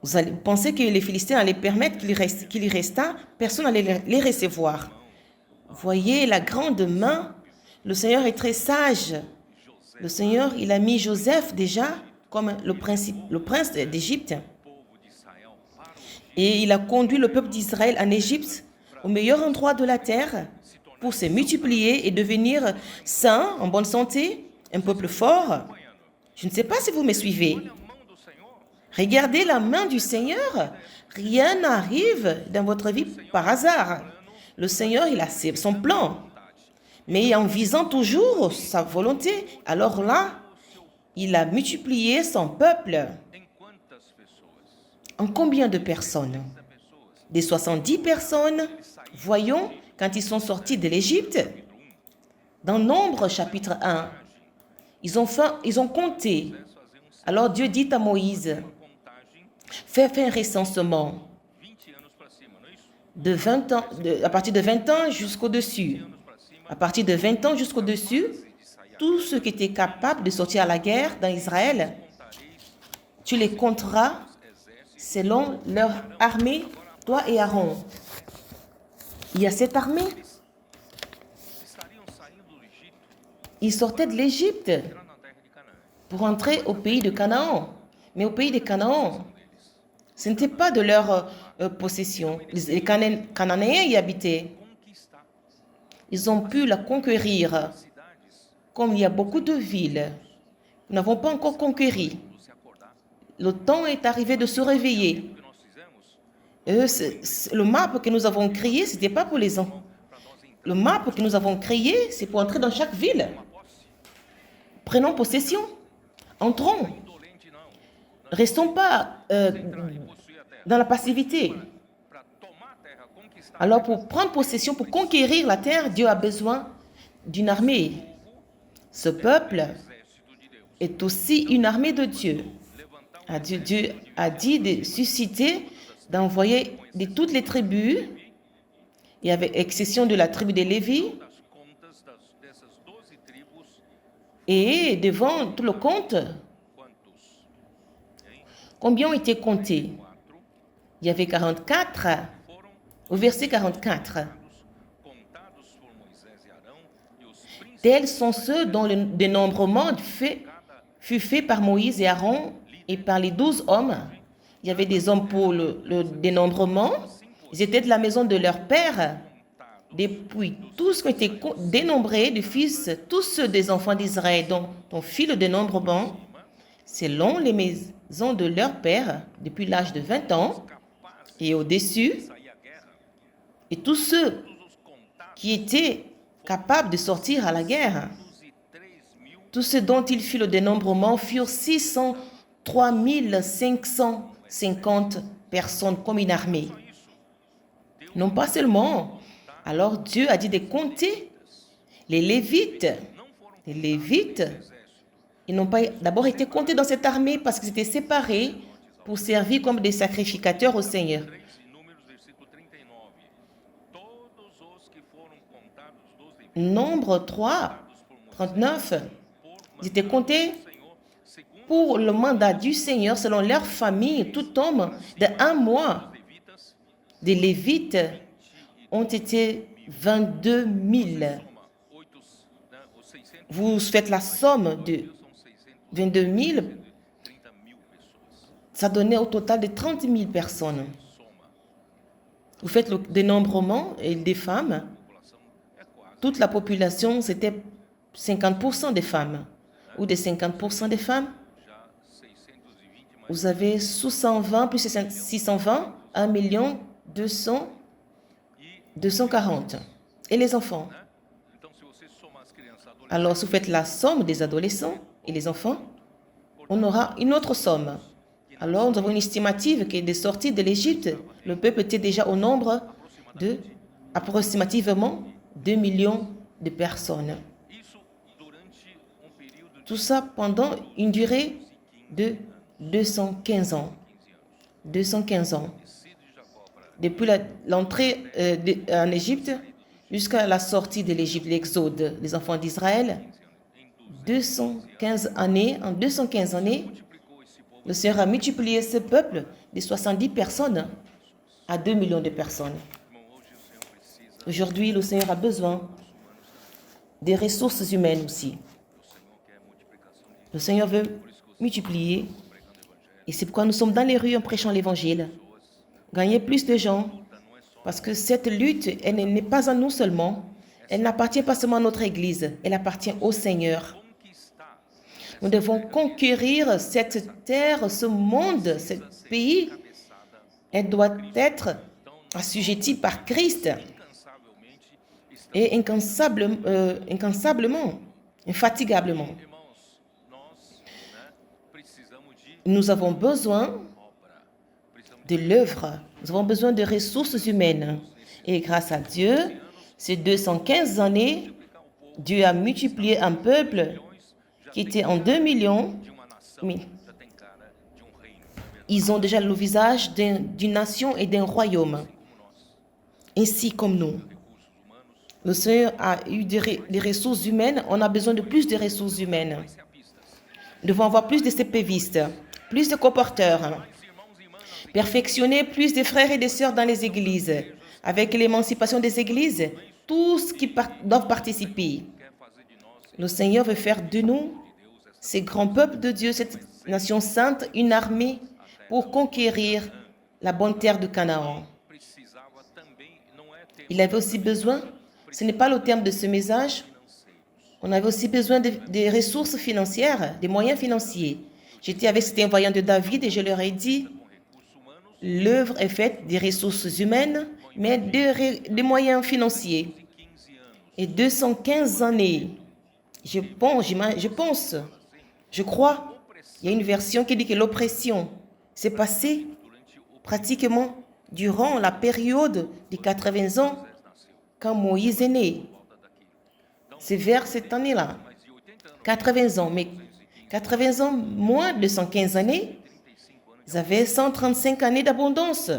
Speaker 2: vous allez penser que les Philistins allaient permettre qu'il y restât, personne n'allait les recevoir. Voyez la grande main. Le Seigneur est très sage. Le Seigneur, il a mis Joseph déjà comme le prince d'Égypte.
Speaker 1: O povo de Israel para o Egito
Speaker 2: Et il a conduit le peuple d'Israël en Égypte, au meilleur endroit de la terre, pour se multiplier et devenir sain, en bonne santé, un peuple fort. Je ne sais pas si vous me suivez.
Speaker 1: a mão do Senhor.
Speaker 2: Regardez la main du Seigneur. Rien n'arrive dans votre vie par hasard. Le Seigneur, il a son plan. Mais en visant toujours sa volonté, alors là, il a multiplié son peuple.
Speaker 1: Em quantas pessoas?
Speaker 2: En combien de personnes?
Speaker 1: 30 pessoas.
Speaker 2: Des 70 personnes. Voyons, quand ils sont sortis de l'Égypte, dans Nombre chapitre 1, ils ont compté. Alors Dieu dit à Moïse,
Speaker 1: Contagem,
Speaker 2: fais un recensement
Speaker 1: 20 anos para cima, não é isso?
Speaker 2: de 20 ans, à partir de 20 ans jusqu'au-dessus.
Speaker 1: Anos para cima,
Speaker 2: À partir de 20 ans jusqu'au-dessus,
Speaker 1: de sair.
Speaker 2: tous ceux qui étaient capables de sortir à la guerre dans Israël,
Speaker 1: Contareis
Speaker 2: tu les compteras
Speaker 1: exércitos.
Speaker 2: selon leur armée, toi et Aaron. Il y a cette armée.
Speaker 1: Estariam saindo do Egito,
Speaker 2: Ils sortaient de l'Égypte
Speaker 1: entrando na terra de Canaã.
Speaker 2: pour entrer au pays de Canaan. Mais au pays de Canaan, ce n'était pas de leur possession. Les Cananéens y habitaient.
Speaker 1: Conquistar
Speaker 2: Ils ont pu la conquérir.
Speaker 1: cidades,
Speaker 2: Comme il y a beaucoup de villes, nous n'avons pas encore conquéri.
Speaker 1: do se acordar.
Speaker 2: Le temps est arrivé de se réveiller.
Speaker 1: O que nós fizemos
Speaker 2: Le map que nous avons créé, ce n'était pas pour les enfants.
Speaker 1: para nós entrar
Speaker 2: Le map que nous avons créé, c'est pour entrer dans chaque ville.
Speaker 1: numa posse.
Speaker 2: Prenons possession. Entrons.
Speaker 1: Indolente não.
Speaker 2: Restons pas
Speaker 1: Entrar e possuir a terra.
Speaker 2: dans la passivité.
Speaker 1: Para tomar a terra, conquistar.
Speaker 2: Alors, pour prendre possession, pour conquérir la terre, Dieu a besoin d'une armée. Ce peuple
Speaker 1: Exército de Deus.
Speaker 2: est aussi une armée de Dieu.
Speaker 1: Levantar
Speaker 2: Dieu a dit de susciter, d'envoyer de toutes les tribus, et avec exception de la tribu de Lévi,
Speaker 1: das contas dessas 12 tribos,
Speaker 2: et devant tout le compte,
Speaker 1: quantos?
Speaker 2: combien ont été comptés?
Speaker 1: 4
Speaker 2: Il y avait 44,
Speaker 1: foram
Speaker 2: au verset 44.
Speaker 1: contados por Moisés e Arão, e os príncipes
Speaker 2: Tels sont ceux dont le dénombrement fut fait par Moïse et Aaron et par les 12 hommes. Il y avait des hommes pour le dénombrement. Ils étaient de la maison de leur père. Depuis tous qui ont été dénombrés de fils, tous ceux des enfants d'Israël dont on fit le dénombrement, selon les maisons de leur père, depuis l'âge de 20 ans et au-dessus,
Speaker 1: sair à guerra,
Speaker 2: et tous ceux
Speaker 1: todos os contados,
Speaker 2: qui étaient capables de sortir à la guerre.
Speaker 1: 12.000
Speaker 2: Tous ceux dont il fit le dénombrement furent 603 550 personnes comme une armée. Non pas seulement. Alors Dieu a dit de compter les Lévites.
Speaker 1: não
Speaker 2: Les Lévites, ils n'ont pas d'abord été comptés dans cette armée parce qu'ils étaient séparés pour servir comme des sacrificateurs au Seigneur. Nombre 3, 39, ils étaient comptés pour le mandat du Seigneur selon leur famille, tout homme d'1 mois. Des Lévites ont été 22 000. Vous faites la somme de 22 000, ça donnait au total de 30 000 personnes. Vous faites le dénombrement des femmes. Toute la population, c'était 50% des femmes. Ou des 50% des femmes. Vous avez 620 plus 620, 1 200, 240. Et les enfants. Alors, si vous faites la somme des adolescents et les enfants, on aura une autre somme. Alors, nous avons une estimative qui est de sortie de l'Égypte. Le peuple était déjà au nombre de approximativement 2 millions de personnes. Tout ça pendant une durée de 215 ans. 215 ans. Depuis l'entrée en Égypte jusqu'à la sortie de l'Égypte, l'exode des enfants d'Israël, 215 années, en 215 années, le Seigneur a multiplié ce peuple de 70 personnes à 2 millions de personnes. Aujourd'hui, le Seigneur a besoin des ressources humaines aussi. Le Seigneur veut multiplier. Et c'est pourquoi nous sommes dans les rues en prêchant l'Évangile. Gagner plus de gens. Parce que cette lutte, elle n'est pas à nous seulement. Elle n'appartient pas seulement à notre Église. Elle appartient au Seigneur. Nous devons conquérir cette terre, ce monde, ce pays. Elle doit être assujettie par Christ. Et incansablement, infatigablement. Nous avons besoin de l'œuvre. Nous avons besoin de ressources humaines. Et grâce à Dieu, ces 215 années, Dieu a multiplié un peuple qui était en 2 millions. Mais ils ont déjà le visage d'une nation et d'un royaume. Ainsi comme nous. Le Seigneur a eu des ressources humaines. On a besoin de plus de ressources humaines. Nous devons avoir plus de CPVistes, plus de colporteurs, perfectionner plus de frères et de sœurs dans les églises. Avec l'émancipation des églises, tous qui doivent participer. Le Seigneur veut faire de nous, ces grands peuples de Dieu, cette nation sainte, une armée pour conquérir la bonne terre de Canaan. Il avait aussi besoin, ce n'est pas le terme de ce message, on avait aussi besoin des ressources financières, des moyens financiers. J'étais avec cet envoyant de David et je leur ai dit, l'œuvre est faite des ressources humaines, mais des moyens financiers. Et 215 années, je crois, il y a une version qui dit que l'oppression s'est passée pratiquement durant la période de 80 ans quand Moïse est né. C'est vers cette année-là. 80 ans, mais 80 ans moins de 115 années, ils avaient 135 années d'abondance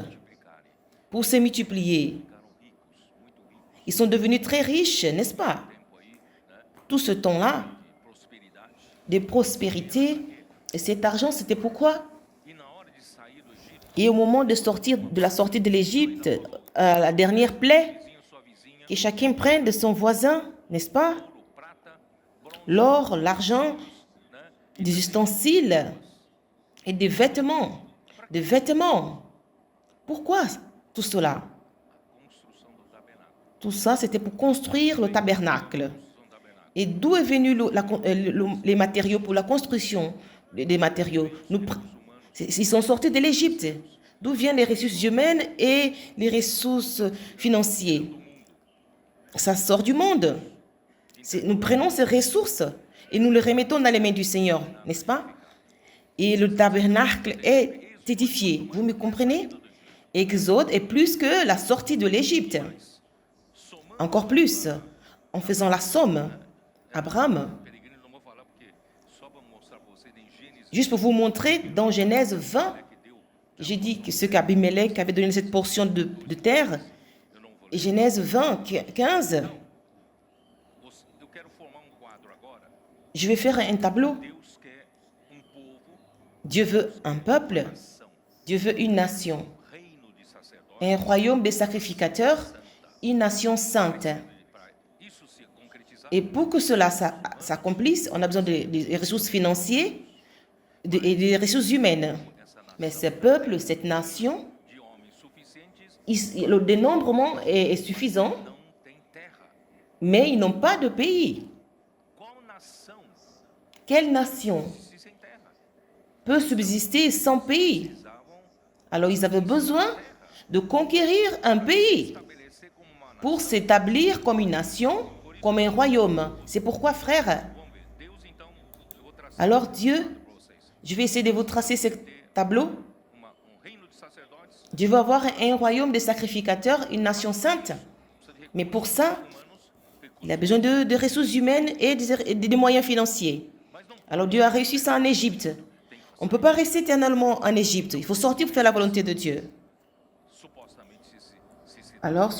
Speaker 2: pour se multiplier. Ils sont devenus très riches, n'est-ce pas? Tout ce temps-là, de prospérité, et cet argent, c'était pourquoi? Et au moment de la sortie de l'Égypte, la dernière plaie, que chacun prenne de son voisin, n'est-ce pas? L'or, l'argent, des ustensiles et des vêtements. Des vêtements. Pourquoi tout cela? Tout ça, c'était pour construire le tabernacle. Et d'où est venu les matériaux pour la construction des matériaux? Ils sont sortis de l'Égypte. D'où viennent les ressources humaines et les ressources financières? Ça sort du monde. Nous prenons ces ressources et nous les remettons dans les mains du Seigneur, n'est-ce pas? Et le tabernacle est édifié. Vous me comprenez? Exode est plus que la sortie de l'Égypte. Encore plus, en faisant la somme, Abraham Juste pour vous montrer, dans Genèse 20, j'ai dit que ce qu'Abimelech avait donné cette portion de terre, et Genèse 20, 15, je vais faire un tableau. Dieu veut un peuple, Dieu veut une nation, un royaume des sacrificateurs, une nation sainte. Et pour que cela s'accomplisse, on a besoin des ressources financières et des ressources humaines. Mais ce peuple, cette nation, le dénombrement est suffisant, mais ils n'ont pas de pays. Quelle nation peut subsister sans pays? Alors ils avaient besoin de conquérir un pays pour s'établir comme une nation, comme un royaume. C'est pourquoi, frères, alors Dieu, je vais essayer de vous tracer ce tableau. Dieu veut avoir un royaume des sacrificateurs, une nation sainte. Mais pour ça, il a besoin de ressources humaines et des moyens financiers. Alors Dieu a réussi ça en Égypte. On ne peut pas rester éternellement en Égypte. Il faut sortir pour faire la volonté de Dieu. Alors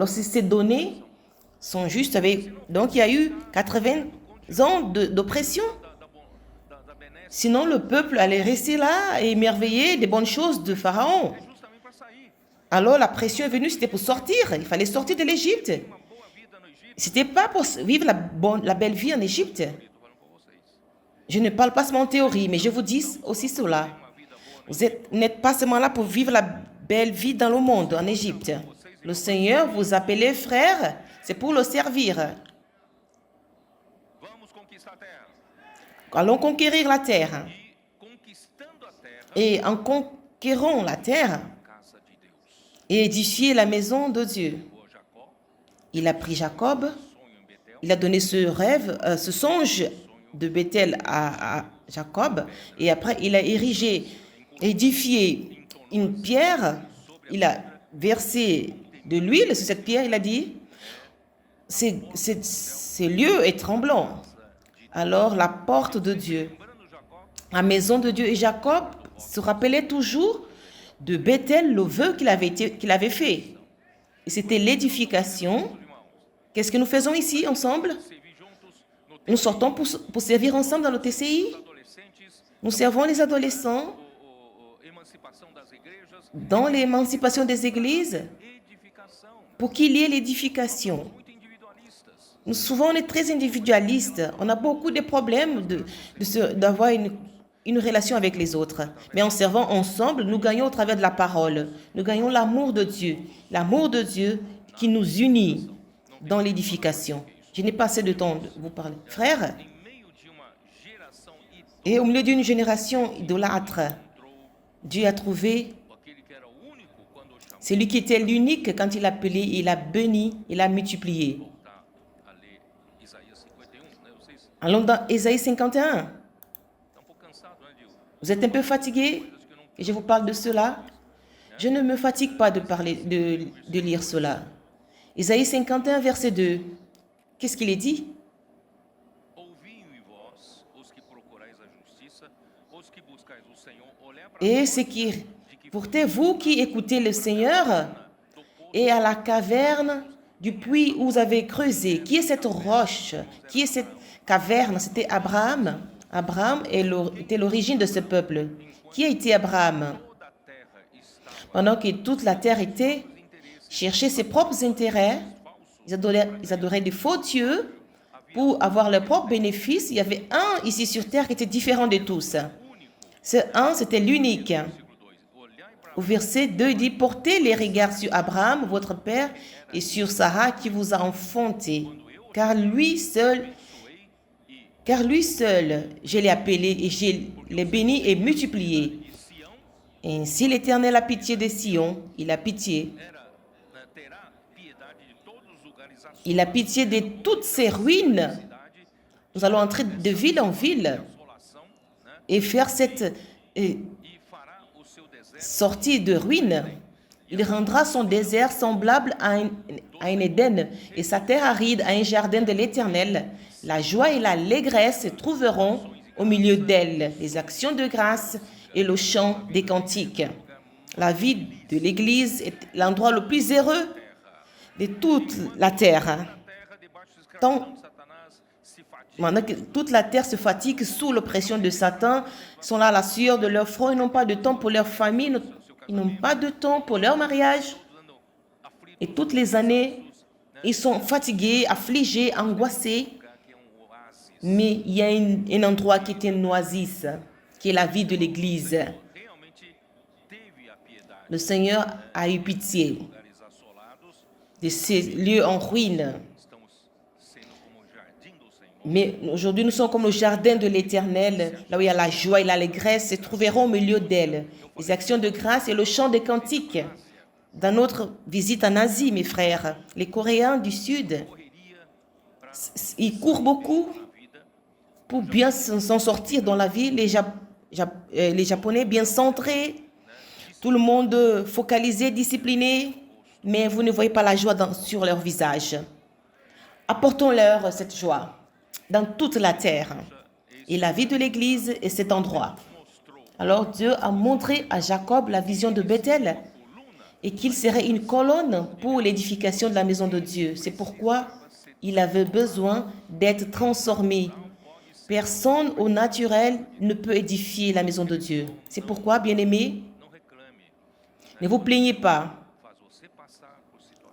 Speaker 2: si ces données sont justes, donc il y a eu 80 ans d'oppression. Sinon, le peuple allait rester là et émerveiller des bonnes choses de Pharaon. Alors la pression est venue, c'était pour sortir. Il fallait sortir de l'Égypte. Ce n'était pas pour vivre la belle vie en Égypte. Je ne parle pas seulement en théorie, mais je vous dis aussi cela. Vous n'êtes pas seulement là pour vivre la belle vie dans le monde, en Égypte. Le Seigneur vous appelez frères, c'est pour le servir. Allons conquérir la terre. Et en conquérant la terre, et édifier la maison de Dieu. Il a pris Jacob, il a donné ce rêve, ce songe de Bethel à Jacob, et après il a édifié une pierre, il a versé de l'huile sur cette pierre, il a dit, ce lieu est tremblant. Alors la porte de Dieu, la maison de Dieu, et Jacob se rappelait toujours de Bethel, le vœu qu'il avait fait. Et c'était l'édification. Qu'est-ce que nous faisons ici ensemble? Nous sortons pour servir ensemble dans le TCI. Nous servons les adolescents dans l'émancipation des églises pour qu'il y ait l'édification. Nous, souvent, on est très individualiste. On a beaucoup de problèmes d'avoir une relation avec les autres. Mais en servant ensemble, nous gagnons au travers de la parole. Nous gagnons l'amour de Dieu. L'amour de Dieu qui nous unit dans l'édification. Je n'ai pas assez de temps de vous parler. Frères, et au milieu d'une génération idolâtre, Dieu a trouvé celui qui était l'unique quand il a appelé, il a béni, il a multiplié. Allons dans Ésaïe 51. Vous êtes un peu fatigué et je vous parle de cela. Je ne me fatigue pas de lire cela. Ésaïe 51, verset 2. Qu'est-ce qu'il est dit? Et c'est qui, pourtant vous qui écoutez le Seigneur, et à la caverne du puits où vous avez creusé. Qui est cette roche? Qui est cette caverne? C'était Abraham. Abraham était l'origine de ce peuple. Qui a été Abraham? Pendant que toute la terre était chercher ses propres intérêts, ils adoraient des faux dieux pour avoir leurs propres bénéfices. Il y avait un ici sur terre qui était différent de tous. Ce un, c'était l'unique. Au verset 2, il dit, portez les regards sur Abraham, votre père, et sur Sarah qui vous a enfanté. Car lui seul, je l'ai appelé et je l'ai béni et multiplié. Ainsi l'Éternel a pitié de Sion, il a pitié. Il a pitié de toutes ces ruines. Nous allons entrer de ville en ville et faire cette sortie de ruines. Il rendra son désert semblable à un Éden et sa terre aride à un jardin de l'Éternel. La joie et l'allégresse se trouveront au milieu d'elle les actions de grâce et le chant des cantiques. La vie de l'Église est l'endroit le plus heureux de toute la terre. Maintenant que toute la terre se fatigue sous l'oppression de Satan, ils sont là à la sueur de leur front, ils n'ont pas de temps pour leur famille, ils n'ont pas de temps pour leur mariage. Et toutes les années, ils sont fatigués, affligés, angoissés. Mais il y a un endroit qui est une oasis, qui est la vie de l'Église. Le Seigneur a eu pitié de ces lieux en ruine. Mais aujourd'hui, nous sommes comme le jardin de l'Éternel, là où il y a la joie et l'allégresse se trouveront au milieu d'elle. Les actions de grâce et le chant des cantiques. Dans notre visite en Asie, mes frères, les Coréens du Sud, ils courent beaucoup pour bien s'en sortir dans la vie. Les Japonais bien centrés, tout le monde focalisé, discipliné, mais vous ne voyez pas la joie sur leur visage. Apportons-leur cette joie dans toute la terre. Et la vie de l'Église est cet endroit. Alors Dieu a montré à Jacob la vision de Bethel et qu'il serait une colonne pour l'édification de la maison de Dieu. C'est pourquoi il avait besoin d'être transformé. Personne au naturel ne peut édifier la maison de Dieu. C'est pourquoi, bien-aimés, ne vous plaignez pas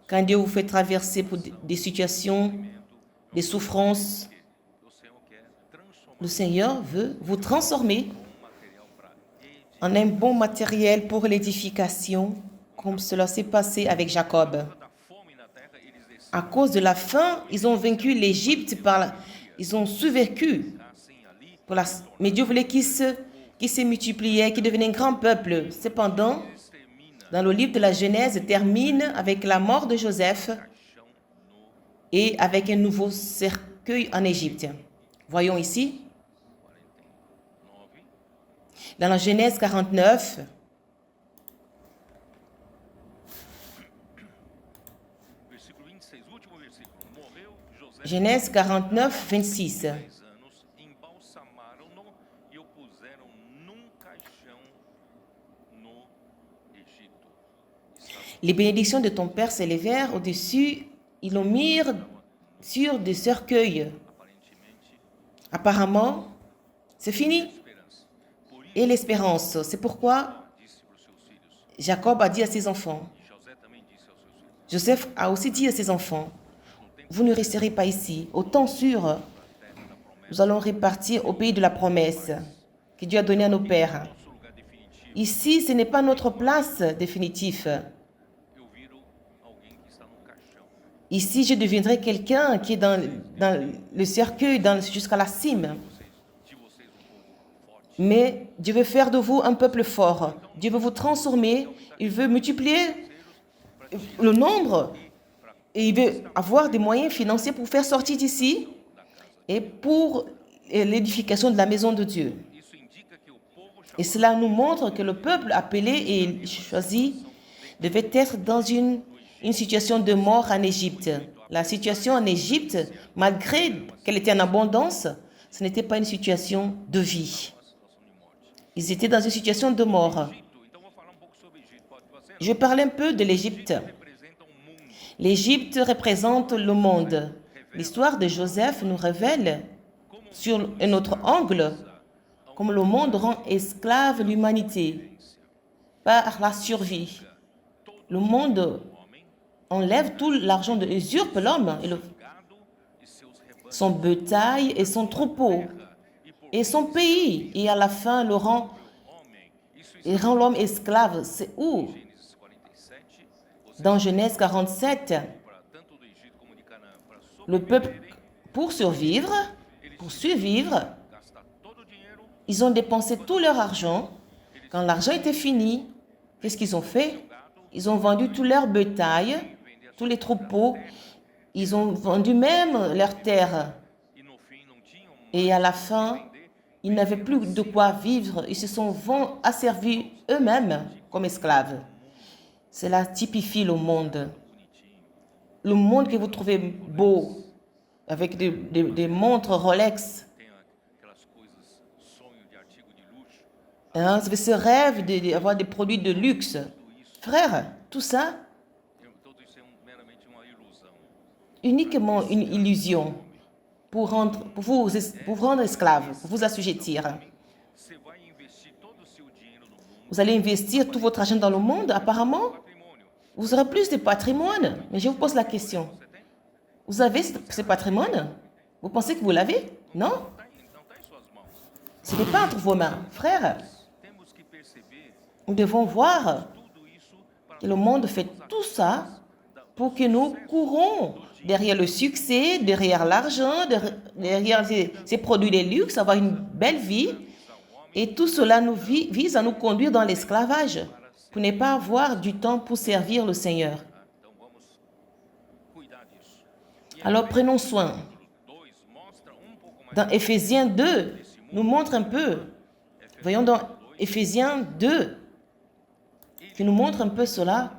Speaker 2: quand Dieu vous fait traverser pour des situations, des souffrances. Le Seigneur veut vous transformer en un bon matériel pour l'édification, comme cela s'est passé avec Jacob. À cause de la faim, ils ont vaincu l'Égypte, ils ont survécu. Mais Dieu voulait qu'ils se multipliaient, qu'ils devenaient un grand peuple. Cependant, dans le livre de la Genèse, termine avec la mort de Joseph et avec un nouveau cercueil en Égypte. Voyons ici. Dans la Genèse 49, Genèse 49, 26. Les bénédictions de ton père s'élevèrent au-dessus, ils l'ont mis sur des cercueils. Apparemment, c'est fini. Et l'espérance, c'est pourquoi Jacob a dit à ses enfants, Joseph a aussi dit à ses enfants, vous ne resterez pas ici. Au temps sûr, nous allons repartir au pays de la promesse que Dieu a donné à nos pères. Ici, ce n'est pas notre place définitive. Ici, je deviendrai quelqu'un qui est dans le cercueil jusqu'à la cime. Mais Dieu veut faire de vous un peuple fort. Dieu veut vous transformer. Il veut multiplier le nombre. Et il veut avoir des moyens financiers pour faire sortir d'ici et pour l'édification de la maison de Dieu. Et cela nous montre que le peuple appelé et choisi devait être dans une situation de mort en Égypte. La situation en Égypte, malgré qu'elle était en abondance, ce n'était pas une situation de vie. Ils étaient dans une situation de mort. Je parle un peu de l'Égypte. L'Égypte représente le monde. L'histoire de Joseph nous révèle, sur un autre angle, comment le monde rend esclave l'humanité par la survie. Le monde enlève tout l'argent, usurpe l'homme, son bétail et son troupeau, et son pays, et à la fin il rend l'homme esclave. C'est où? Dans Genèse 47, le peuple, pour survivre, ils ont dépensé tout leur argent. Quand l'argent était fini, qu'est-ce qu'ils ont fait? Ils ont vendu tout leur bétail, tous les troupeaux. Ils ont vendu même leurs terres. Et à la fin, ils n'avaient plus de quoi vivre. Ils se sont asservis eux-mêmes comme esclaves. Cela typifie le monde. Le monde que vous trouvez beau, avec des montres Rolex, Hein, ce rêve d'avoir des produits de luxe. Frère, tout ça,
Speaker 1: tudo isso é meramente uma ilusão.
Speaker 2: uniquement une illusion pour vous rendre esclave, pour vous assujettir.
Speaker 1: Você vai investir todo o seu dinheiro no mundo,
Speaker 2: Vous allez investir tout votre argent dans le monde, apparemment.
Speaker 1: patrimônio.
Speaker 2: Vous aurez plus de patrimoine. Mais je vous pose la question.
Speaker 1: Você tem?
Speaker 2: Vous avez ce patrimoine? Vous pensez que vous l'avez? Non?
Speaker 1: Não está em suas mãos.
Speaker 2: Ce n'est pas entre vos mains. Frère,
Speaker 1: Temos que perceber
Speaker 2: nous devons voir
Speaker 1: tudo isso para
Speaker 2: que le monde fait tout ça pour que nous courons derrière le succès, derrière l'argent, derrière ces produits de luxe, avoir une belle vie. Et tout cela nous vise à nous conduire dans l'esclavage, pour ne pas avoir du temps pour servir le Seigneur.
Speaker 1: Então vamos cuidar disso.
Speaker 2: Alors prenons soin.
Speaker 1: 2 mostra pouco mais
Speaker 2: Dans Éphésiens 2, nous montre un peu. Voyons dans Éphésiens 2, qui nous montre un peu cela.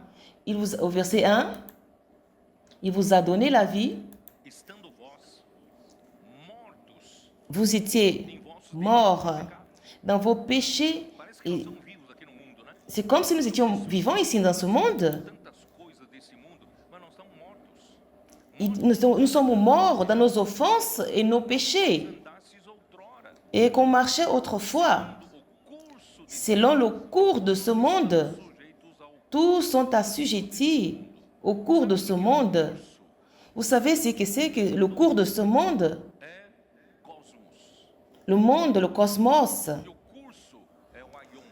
Speaker 2: Au verset 1, il vous a donné la vie.
Speaker 1: estando vós mortos.
Speaker 2: Vous étiez morts dans vos péchés.
Speaker 1: Parece que nós estamos vivos aqui no mundo, né?
Speaker 2: C'est comme si nous étions vivants ici dans ce monde.
Speaker 1: Tantas coisas desse mundo, mas nós estamos mortos.
Speaker 2: Nous sommes morts dans nos offenses et nos péchés.
Speaker 1: Andastes outrora,
Speaker 2: Et qu'on marchait autrefois.
Speaker 1: o curso
Speaker 2: Selon le cours de ce monde,
Speaker 1: sujeitos ao
Speaker 2: tous sont assujettis au cours de ce monde. Vous savez ce que c'est que le cours de ce monde?
Speaker 1: cosmos.
Speaker 2: Le monde, le cosmos.
Speaker 1: E o curso é o aion.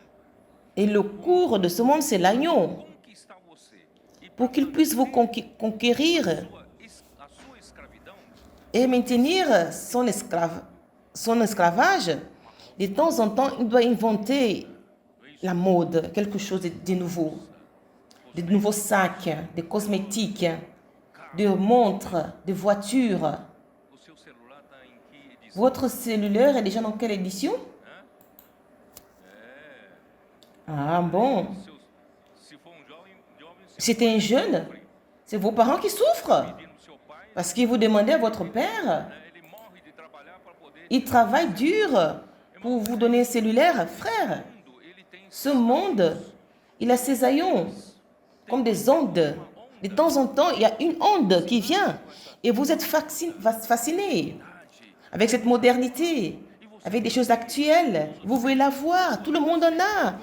Speaker 2: Et le cours de ce monde, c'est l'agneau.
Speaker 1: Conquistar você. E
Speaker 2: Pour qu'il puisse vous conquérir
Speaker 1: a sua escravidão,
Speaker 2: et maintenir son esclavage, de temps en temps, il doit inventer la mode, quelque chose de nouveau. De nouveaux sacs, des cosmétiques, de montres, de voitures.
Speaker 1: o seu celular está em que edição?
Speaker 2: Votre cellulaire est déjà dans quelle édition? Ah bon?
Speaker 1: Se for jovem
Speaker 2: C'est un jeune? C'est vos parents qui souffrent?
Speaker 1: pedindo pro seu pai,
Speaker 2: Parce que vous demandez à votre père.
Speaker 1: ele morre de trabalhar para poder.
Speaker 2: Il travaille dur pour vous donner un cellulaire. Frère,
Speaker 1: Ele tem
Speaker 2: ce monde, il a ses haillons, comme des ondes. De temps en temps, il y a une onde qui vient et vous êtes fasciné avec cette modernité, avec des choses actuelles. Vous voulez la voir, tout le monde en a.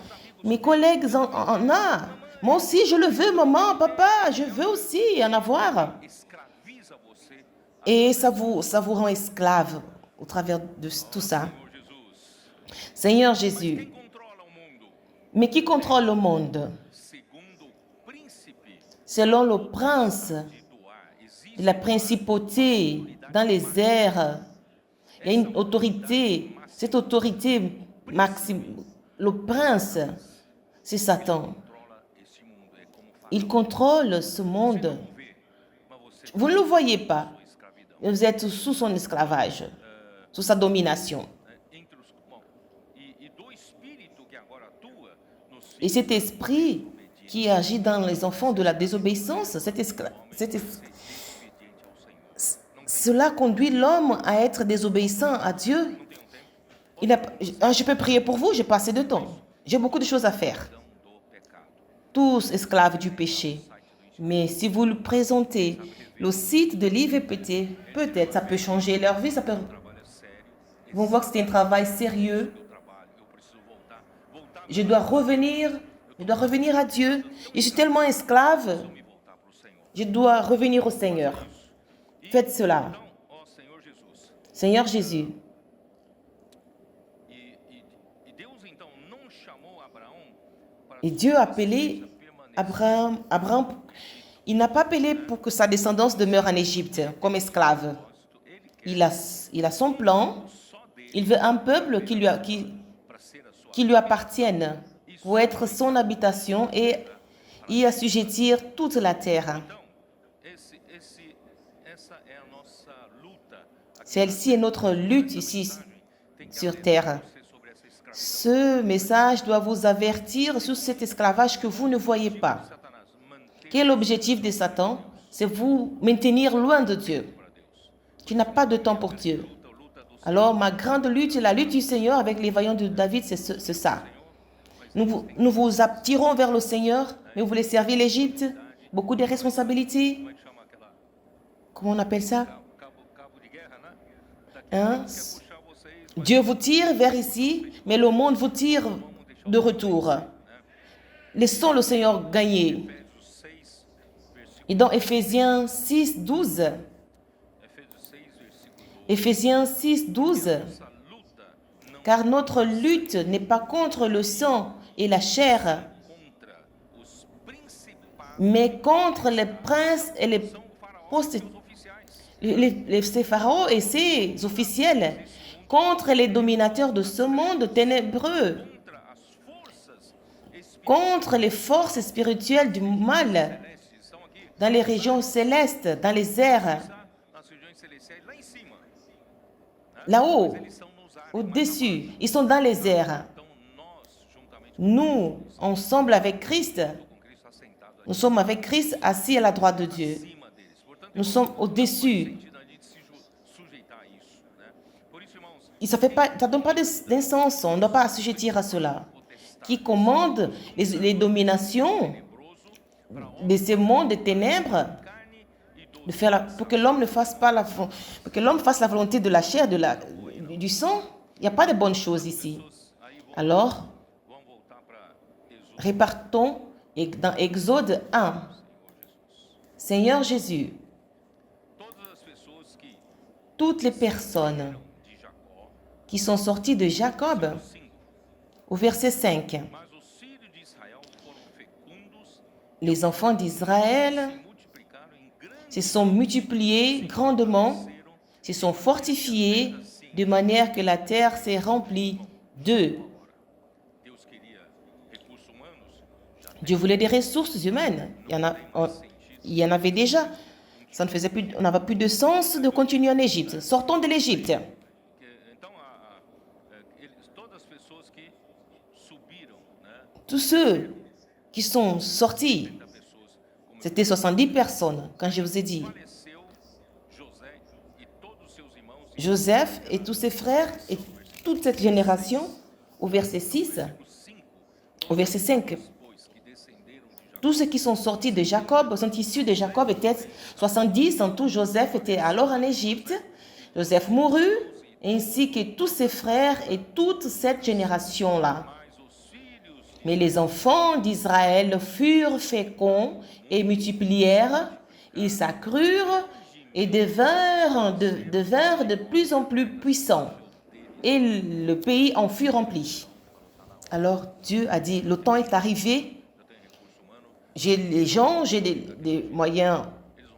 Speaker 2: Mes collègues en ont. Moi aussi, je le veux, maman, papa, je veux aussi en avoir.
Speaker 1: escraviza você,
Speaker 2: Et ça vous rend esclave au travers de tout ça.
Speaker 1: Senhor Jesus.
Speaker 2: Seigneur Jésus,
Speaker 1: Quem controla o mundo?
Speaker 2: mais qui contrôle le monde?
Speaker 1: Segundo o príncipe
Speaker 2: Selon le prince
Speaker 1: do ar, existe
Speaker 2: de la principauté dans les airs, il y a une autorité. Cette autorité maxime, le prince, c'est Satan.
Speaker 1: controla este mundo. É como fala.
Speaker 2: Il contrôle ce monde.
Speaker 1: Vê, mas você
Speaker 2: Vous ne le voyez pas.
Speaker 1: sua escravidão.
Speaker 2: Vous êtes sous son esclavage, sous sa domination.
Speaker 1: Entre os, bom, e do espírito que agora atua nos
Speaker 2: Et cet esprit qui agit dans les enfants de la désobéissance, cela conduit l'homme à être désobéissant à Dieu. Je peux prier pour vous, j'ai pas assez de temps. J'ai beaucoup de choses à faire.
Speaker 1: do pecado.
Speaker 2: Tous esclaves du péché. Mais si vous le présentez, le site de l'IVPT, peut-être ça peut changer leur vie, ça peut...
Speaker 1: Trabalho é sério,
Speaker 2: Ils vont voir que c'est un travail sérieux.
Speaker 1: meu trabalho. Eu preciso voltar
Speaker 2: Je dois revenir à Dieu. Je suis tellement esclave,
Speaker 1: me voltar para o Senhor.
Speaker 2: je dois revenir au Seigneur. Faites cela.
Speaker 1: Então, ó Senhor Jesus.
Speaker 2: Seigneur Jésus.
Speaker 1: E Deus então não chamou Abraão para
Speaker 2: Et Dieu a appelé Abraham. Il n'a pas appelé pour que sa descendance demeure en Égypte comme esclave.
Speaker 1: ele
Speaker 2: Il a son plan.
Speaker 1: só dele
Speaker 2: Il veut un peuple qui
Speaker 1: para ser a sua.
Speaker 2: lui appartienne pour être son habitation et y assujettir toute la terre.
Speaker 1: Então, essa é a nossa luta aqui
Speaker 2: Celle-ci est notre lutte ici
Speaker 1: tem que
Speaker 2: sur terre.
Speaker 1: ser sobre essa escravidão.
Speaker 2: Ce message doit vous avertir sur cet esclavage que vous ne voyez pas.
Speaker 1: Satanás mantém
Speaker 2: Quel est l'objectif de Satan? C'est vous maintenir loin de Dieu.
Speaker 1: para Deus.
Speaker 2: Tu n'as pas de temps pour Dieu.
Speaker 1: Luta do
Speaker 2: Alors, ma grande lutte, la lutte du Seigneur avec les vaillants de David, c'est ça.
Speaker 1: Senhor
Speaker 2: nous vous attirons vers le Seigneur, mais vous voulez servir l'Égypte. Beaucoup de responsabilités.
Speaker 1: Como é que chama aquela
Speaker 2: Comment on appelle ça?
Speaker 1: cabo de guerra, né? Daqui
Speaker 2: Hein?
Speaker 1: quer puxar vocês,
Speaker 2: Dieu vous tire vers ici, mais le monde vous tire de retour. Laissons le Seigneur gagner.
Speaker 1: Efésios 6, versículo,
Speaker 2: Et dans Éphésiens 6, 12,
Speaker 1: Efésios 6, versículo 12.
Speaker 2: Éphésiens 6, 12,
Speaker 1: Essa luta não
Speaker 2: car notre lutte n'est pas contre le sang et la chair,
Speaker 1: contra os principados,
Speaker 2: mais contre les princes et les
Speaker 1: são o faraó e
Speaker 2: postes,
Speaker 1: os oficiais.
Speaker 2: ces pharaons et ses officiels, contre les dominateurs de ce monde ténébreux,
Speaker 1: Contra as forças espirituais
Speaker 2: contre les forces spirituelles du mal,
Speaker 1: celestes estão aqui,
Speaker 2: dans les régions célestes, dans les airs,
Speaker 1: nas regiões celestiais, lá em cima.
Speaker 2: là-haut,
Speaker 1: Eles são nos ares.
Speaker 2: au-dessus. Ils sont dans les airs.
Speaker 1: Então nós, juntamente
Speaker 2: Nous, ensemble avec Christ,
Speaker 1: com Cristo assentado
Speaker 2: nous sommes avec Christ assis à la droite de Dieu.
Speaker 1: acima deles. Portanto,
Speaker 2: Nous sommes au-dessus.
Speaker 1: sentido a gente se sujeitar a isso, né? Por isso, irmãos,
Speaker 2: Et ça ne donne pas d'un sens, on ne doit pas assujettir à cela. Qui commande les dominations de ce monde des ténèbres,
Speaker 1: carne e do
Speaker 2: de faire pour que l'homme ne fasse pas pour que l'homme fasse la volonté de la chair, du sang, il n'y a pas de bonnes choses ici.
Speaker 1: aí
Speaker 2: Alors,
Speaker 1: vamos voltar para Êxodo,
Speaker 2: répartons dans Exode 1. Seigneur Jésus,
Speaker 1: todas as pessoas que
Speaker 2: toutes les personnes
Speaker 1: de Jacó,
Speaker 2: qui sont sorties de Jacob,
Speaker 1: 5,
Speaker 2: au verset 5,
Speaker 1: mas os filhos de Israel foram fecundos,
Speaker 2: les enfants d'Israël
Speaker 1: multiplicaram em grande
Speaker 2: se sont multipliés grandement, se sont fortifiés de manière que la terre s'est remplie d'eux.
Speaker 1: Deus queria recursos humanos, já
Speaker 2: Dieu voulait des ressources humaines. Il y en avait déjà. Ça ne faisait plus, on n'avait plus de sens de continuer en Égypte. Sortons de l'Égypte.
Speaker 1: então todas as pessoas que subiram, né?
Speaker 2: Tous ceux qui sont sortis,
Speaker 1: 30 pessoas, como
Speaker 2: c'était 70 personnes, quand je vous ai dit.
Speaker 1: faleceu José e todos seus irmãos,
Speaker 2: Joseph et tous ses frères et toute cette génération, au verset 6, au verset 5.
Speaker 1: depois que descenderam de Jacó,
Speaker 2: Tous ceux qui sont sortis de Jacob, sont issus de Jacob, étaient 70. En tout, Joseph était alors en Égypte. Joseph mourut, ainsi que tous ses frères et toute cette génération-là.
Speaker 1: mas os filhos
Speaker 2: Mais les enfants d'Israël furent féconds et multiplièrent, ils s'accrurent et devinrent de plus en plus puissants. Et le pays en fut rempli. Alors Dieu a dit, le temps est arrivé, j'ai les gens, j'ai des moyens,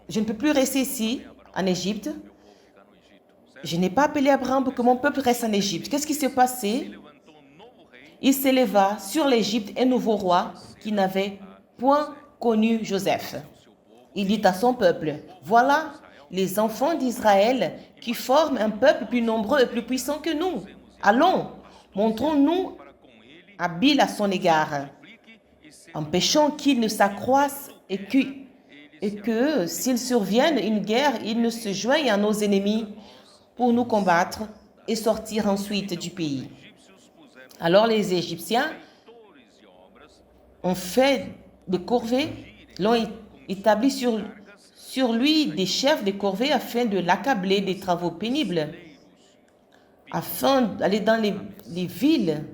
Speaker 2: je ne peux plus rester ici, en Égypte.
Speaker 1: ficar no Egito.
Speaker 2: Je n'ai pas appelé Abraham pour que mon peuple reste en Égypte. Qu'est-ce qui s'est passé?
Speaker 1: Levantou um novo rei,
Speaker 2: Il s'éleva sur l'Égypte un nouveau roi qui n'avait point connu Joseph. Il dit à son peuple, voilà les enfants d'Israël qui forment un peuple plus nombreux et plus puissant que nous. Allons, montrons-nous
Speaker 1: para com ele
Speaker 2: habiles à son égard,
Speaker 1: multiplique e se
Speaker 2: empêchons qu'il ne s'accroisse et que s'il survienne une guerre, il ne se joigne à nos ennemis pour nous combattre et sortir ensuite du pays.
Speaker 1: egípcios puseram
Speaker 2: Alors les Égyptiens
Speaker 1: feitores de obras,
Speaker 2: ont fait des corvées, l'ont établi sur lui des chefs de corvées afin de l'accabler des travaux pénibles, afin d'aller dans les villes.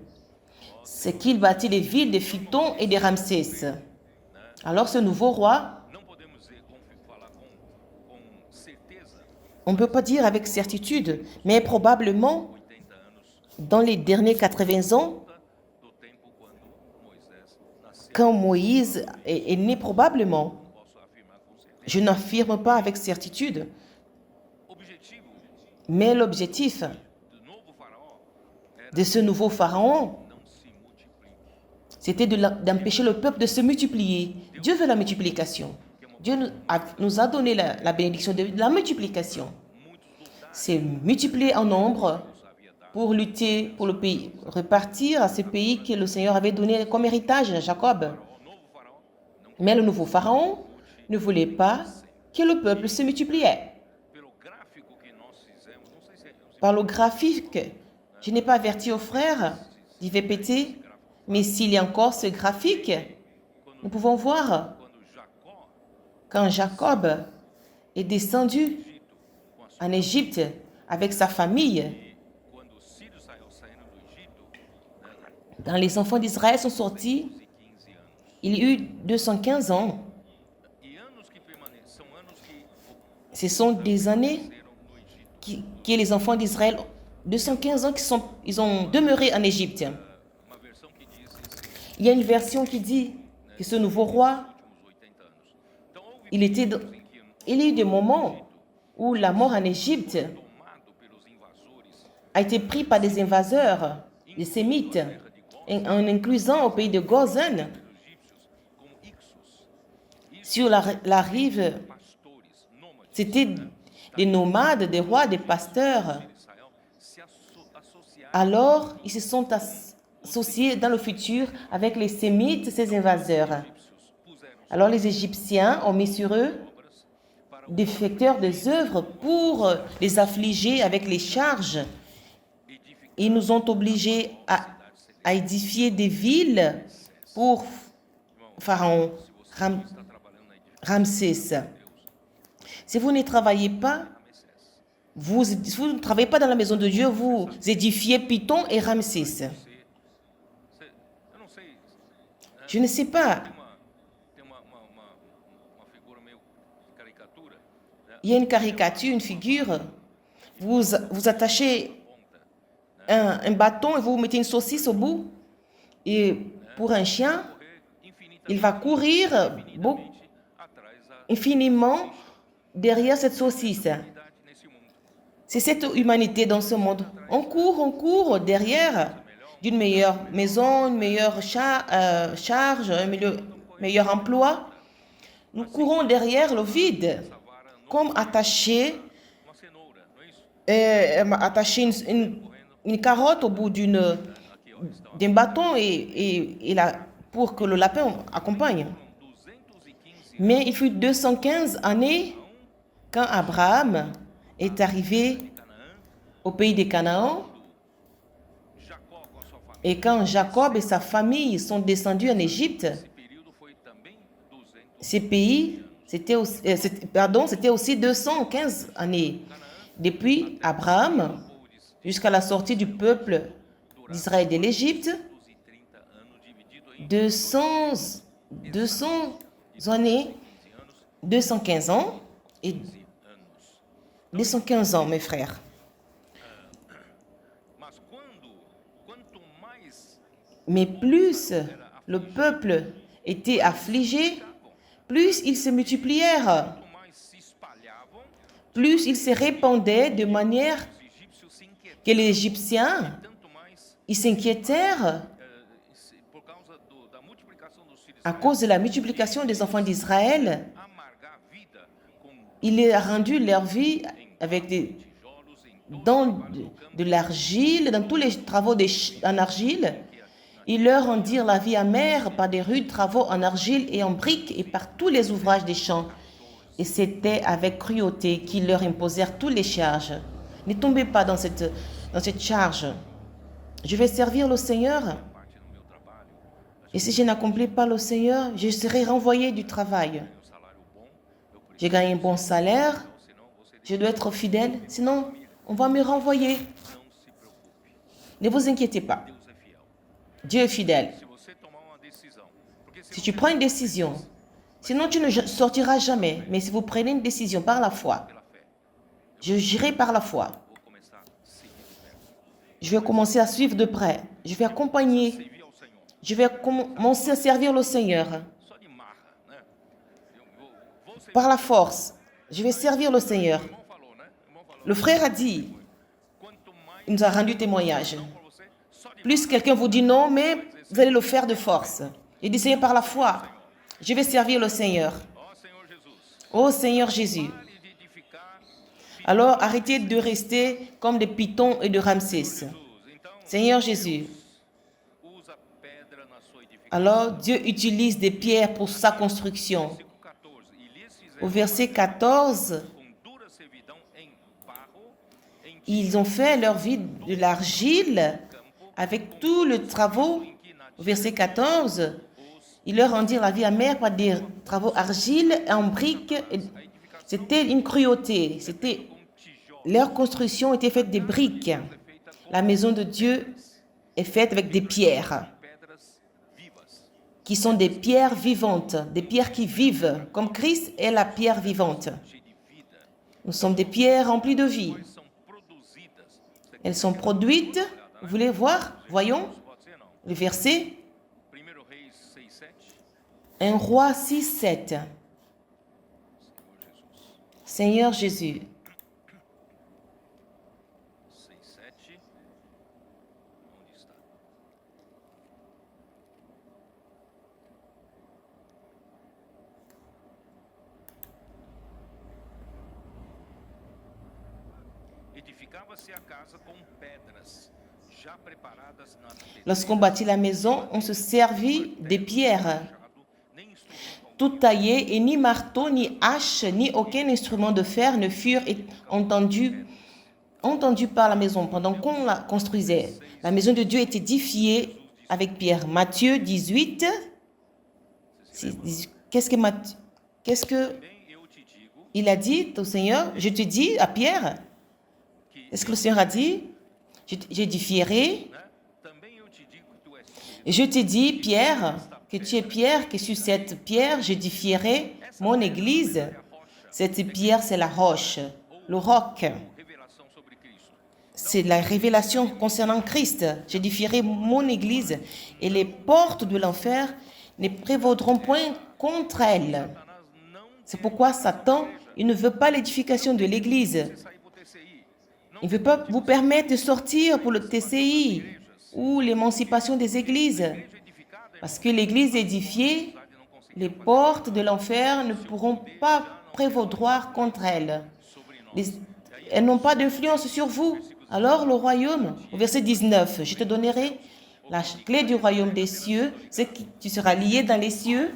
Speaker 2: C'est qu'il bâtit les villes de Phiton et de Ramsès. Alors ce nouveau roi,
Speaker 1: não podemos falar com certeza,
Speaker 2: on ne peut pas dire avec certitude, mais probablement
Speaker 1: 80 anos
Speaker 2: dans les derniers 80 ans,
Speaker 1: do tempo quando Moisés nasceu.
Speaker 2: quand Moïse est né probablement,
Speaker 1: Posso afirmar com certeza.
Speaker 2: je n'affirme pas avec certitude,
Speaker 1: Objetivo
Speaker 2: mais l'objectif
Speaker 1: do novo faraó era
Speaker 2: de ce nouveau pharaon,
Speaker 1: não se multiplique.
Speaker 2: c'était d'empêcher le peuple de se multiplier. Dieu veut la multiplication. Dieu nous a donné la bénédiction de la multiplication.
Speaker 1: Muitos lutaram,
Speaker 2: C'est multiplier en nombre
Speaker 1: havia dado.
Speaker 2: pour lutter pour le pays, repartir à ce pays que le Seigneur avait donné comme héritage à Jacob.
Speaker 1: O novo faraó não,
Speaker 2: Mais le nouveau pharaon ne voulait pas que le peuple se multipliait.
Speaker 1: pelo gráfico que nós fizemos, não sei se
Speaker 2: Par le graphique, je n'ai pas averti aux frères d'y répéter, Mais s'il y a encore ce graphique, nous pouvons voir quand Jacob est descendu en Égypte avec sa famille, quand les enfants d'Israël sont sortis, il y a eu 215 ans. Ce sont des années que les enfants d'Israël, 215 ans, ils ont demeuré en Égypte. Il y a une version qui dit que ce nouveau roi, il y a eu des moments où la mort en Égypte a été prise par des invaseurs, des Sémites, en inclusant au pays de Gozen, sur la rive. C'était des nomades, des rois, des pasteurs. Alors, ils se sont associés dans le futur avec les Sémites, ces invaseurs. Alors, les Égyptiens ont mis sur eux des facteurs des œuvres pour les affliger avec les charges. Ils nous ont obligés à édifier des villes pour Pharaon, Ramsès. Si vous ne travaillez pas, vous ne travaillez pas dans la maison de Dieu, vous édifiez Python et Ramsès. Je ne sais pas. Il y a une caricature, une figure. Vous attachez un bâton et vous mettez une saucisse au bout. Et pour un chien, il va courir infiniment derrière cette saucisse. C'est cette humanité dans ce monde. On court derrière d'une meilleure maison, une meilleure charge, un meilleur emploi. Nous courons derrière le vide, comme attachés une carotte au bout d'un bâton pour que le lapin accompagne. Mais il fut 215 années quand Abraham est arrivé au pays de Canaan et quand Jacob et sa famille sont descendus en Égypte. Ces pays, c'était aussi 215 années. Depuis Abraham jusqu'à la sortie du peuple d'Israël de l'Égypte, 200 années, 215 ans et 215 ans, mes frères. Mais plus le peuple était affligé, plus ils se multiplièrent, plus ils se répandaient de manière que les Égyptiens, ils s'inquiétèrent à cause de la multiplication des enfants d'Israël. Il a rendu leur vie avec dans de l'argile, dans tous les travaux en argile. Ils leur rendirent la vie amère par des rudes travaux en argile et en briques et par tous les ouvrages des champs. Et c'était avec cruauté qu'ils leur imposèrent toutes les charges. Ne tombez pas dans cette charge. Je vais servir le Seigneur. Et si je n'accomplis pas le Seigneur, je serai renvoyé du travail. J'ai gagné un bon salaire. Je dois être fidèle. Sinon, on va me renvoyer. Ne vous inquiétez pas. Dieu est fidèle. Si tu prends une décision, sinon tu ne sortiras jamais. Mais si vous prenez une décision par la foi, je j'irai par la foi. Je vais commencer à suivre de près. Je vais accompagner. Je vais commencer à servir le Seigneur. Par la force, je vais servir le Seigneur. Le frère a dit, il nous a rendu témoignage. Plus quelqu'un vous dit non, mais vous allez le faire de force. Il dit, Seigneur, par la foi, je vais servir le Seigneur. Oh Seigneur Jésus. Alors arrêtez de rester comme des Pythons et de Ramsès. Seigneur Jésus. Alors Dieu utilise des pierres pour sa construction. Au verset 14, ils ont fait leur vie de l'argile avec tous les travaux Au verset 14, ils leur rendirent la vie amère par des travaux argile en briques. C'était une cruauté. Leur construction était faite des briques. La maison de Dieu est faite avec des pierres, qui sont des pierres vivantes, des pierres qui vivent, comme Christ est la pierre vivante. Nous sommes des pierres remplies de vie. Elles sont produites. Vous voulez voir? Voyons le verset. 1 Roi 6, 7. Seigneur Jésus. Lorsqu'on bâtit la maison, on se servit des pierres toutes taillées, et ni marteau, ni hache, ni aucun instrument de fer ne furent entendus par la maison pendant qu'on la construisait. La maison de Dieu est édifiée avec pierre. Matthieu 18. Qu'est-ce que il a dit au Seigneur? Je te dis à Pierre. Est-ce que le Seigneur a dit? J'édifierai. Je te dis, Pierre, que tu es Pierre, que sur cette pierre, j'édifierai mon église. Cette pierre, c'est la roche, le roc. C'est la révélation concernant Christ. J'édifierai mon église et les portes de l'enfer ne prévaudront point contre elle. C'est pourquoi Satan, il ne veut pas l'édification de l'église. Il ne veut pas vous permettre de sortir pour le TCI ou l'émancipation des églises. Parce que l'église édifiée, les portes de l'enfer ne pourront pas prévaloir contre elles. Elles n'ont pas d'influence sur vous. Alors le royaume, au verset 19, je te donnerai la clé du royaume des cieux, ce que tu seras lié dans les cieux,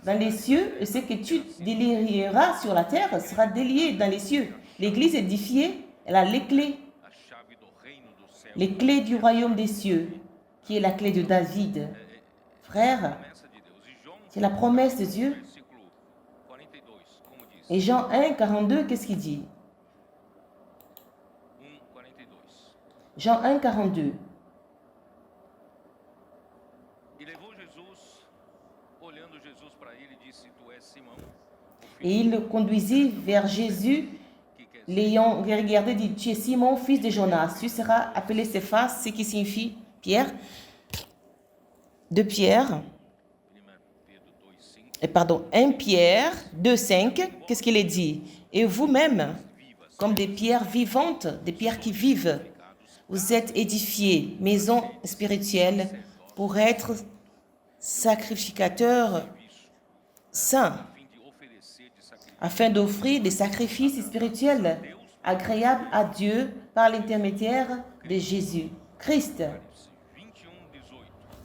Speaker 2: et ce que tu délieras sur la terre sera délié dans les cieux. L'église édifiée, elle a les clés du royaume des cieux, qui est la clé de David. Frère, c'est la promesse de Dieu. Et Jean 1, 42, qu'est-ce qu'il dit? Jean 1, 42. Et il le conduisit vers Jésus, l'ayant regardé, dit, tu es Simon, fils de Jonas, tu seras appelé Céphas, ce qui signifie Pierre, de Pierre, 1 Pierre 2, 5, qu'est-ce qu'il est dit? Et vous-même, comme des pierres vivantes, des pierres qui vivent, vous êtes édifiés, maison spirituelle, pour être sacrificateurs saints, afin d'offrir des sacrifices spirituels agréables à Dieu par l'intermédiaire de Jésus-Christ.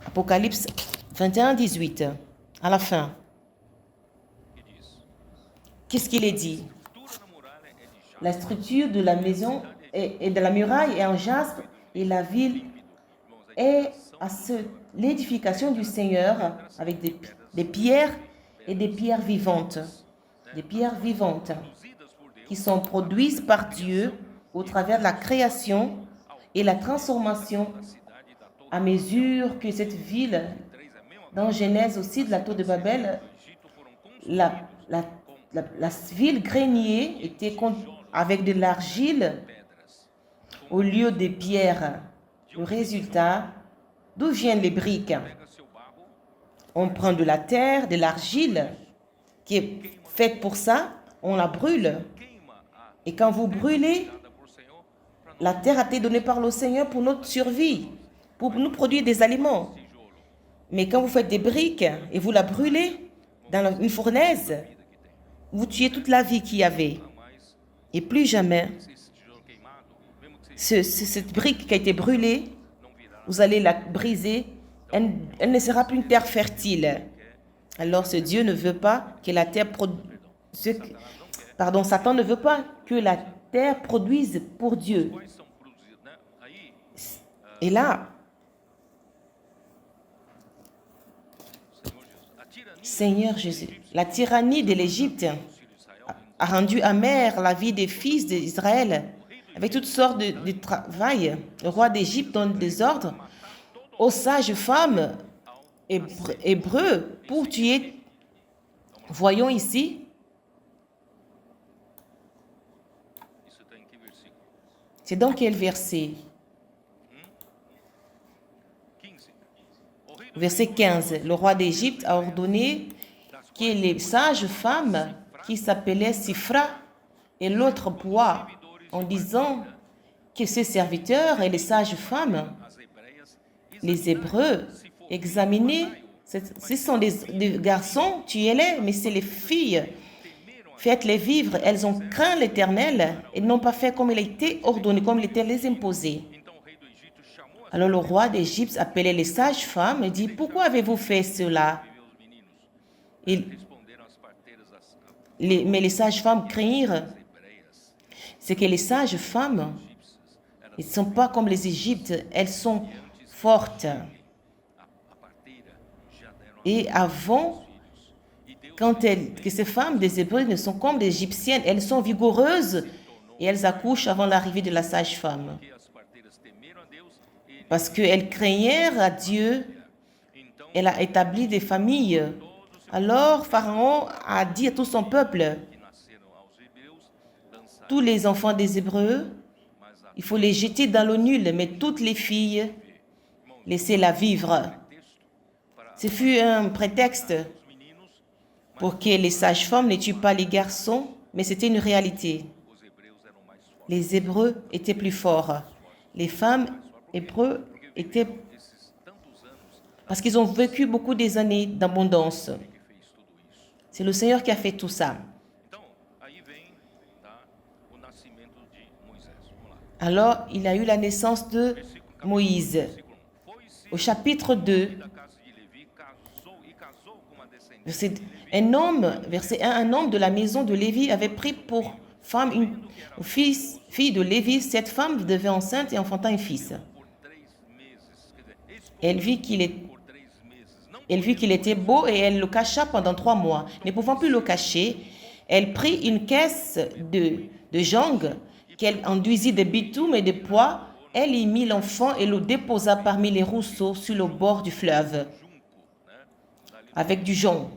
Speaker 2: Apocalypse 21, 18, à la fin. Qu'est-ce qu'il est dit? La structure de la maison et de la muraille est en jaspe, et la ville est à l'édification du Seigneur avec des pierres et des pierres vivantes. Des pierres vivantes qui sont produites par Dieu au travers de la création et la transformation à mesure que cette ville, dans Genèse aussi de la tour de Babel, la ville grenier était avec de l'argile au lieu des pierres. Le résultat, d'où viennent les briques? On prend de la terre, de l'argile qui est faite pour ça, on la brûle. Et quand vous brûlez, la terre a été donnée par le Seigneur pour notre survie, pour nous produire des aliments. Mais quand vous faites des briques et vous la brûlez dans une fournaise, vous tuez toute la vie qu'il y avait. Et plus jamais, cette brique qui a été brûlée, vous allez la briser, elle ne sera plus une terre fertile. Alors ce Dieu ne veut pas que la terre Satan ne veut pas que la terre produise pour Dieu. Et là, Seigneur Jésus, la tyrannie de l'Égypte a rendu amère la vie des fils d'Israël avec toutes sortes de travail. Le roi d'Égypte donne des ordres aux sages femmes hébreux pour tuer. Voyons ici. C'est dans quel verset? Verset 15. Le roi d'Égypte a ordonné que les sages femmes qui s'appelaient Sifra et l'autre bois, en disant que ses serviteurs et les sages femmes, les Hébreux, examinez, ce sont des garçons, tuez-les, mais c'est les filles. Faites-les vivre. Elles ont craint l'Éternel et n'ont pas fait comme il a été ordonné, comme il était les imposé. Alors le roi d'Égypte appelait les sages-femmes et dit, pourquoi avez-vous fait cela? Mais les sages-femmes craignirent. C'est que les sages-femmes, elles ne sont pas comme les Égyptes, elles sont fortes. Et avant, que ces femmes des Hébreux ne sont comme des Égyptiennes, elles sont vigoureuses et elles accouchent avant l'arrivée de la sage-femme. Parce qu'elles craignèrent à Dieu, elle a établi des familles. Alors Pharaon a dit à tout son peuple, tous les enfants des Hébreux, il faut les jeter dans l'eau nulle, mais toutes les filles, laissez-la vivre. Ce fut un prétexte pour que les sages-femmes ne tuent pas les garçons, mais c'était une réalité. Les Hébreux étaient plus forts. Les femmes hébreux étaient... Parce qu'ils ont vécu beaucoup des années d'abondance. C'est le Seigneur qui a fait tout ça. Alors, il a eu la naissance de Moïse. Au chapitre 2, verset 1, un homme de la maison de Lévi avait pris pour femme une fille de Lévi. Cette femme devait enceinte et enfanta un fils. Elle vit qu'il était beau et elle le cacha pendant 3 mois. Ne pouvant plus le cacher, elle prit une caisse de jonc qu'elle enduisit de bitume et de pois. Elle y mit l'enfant et le déposa parmi les rousseaux sur le bord du fleuve avec du jonc.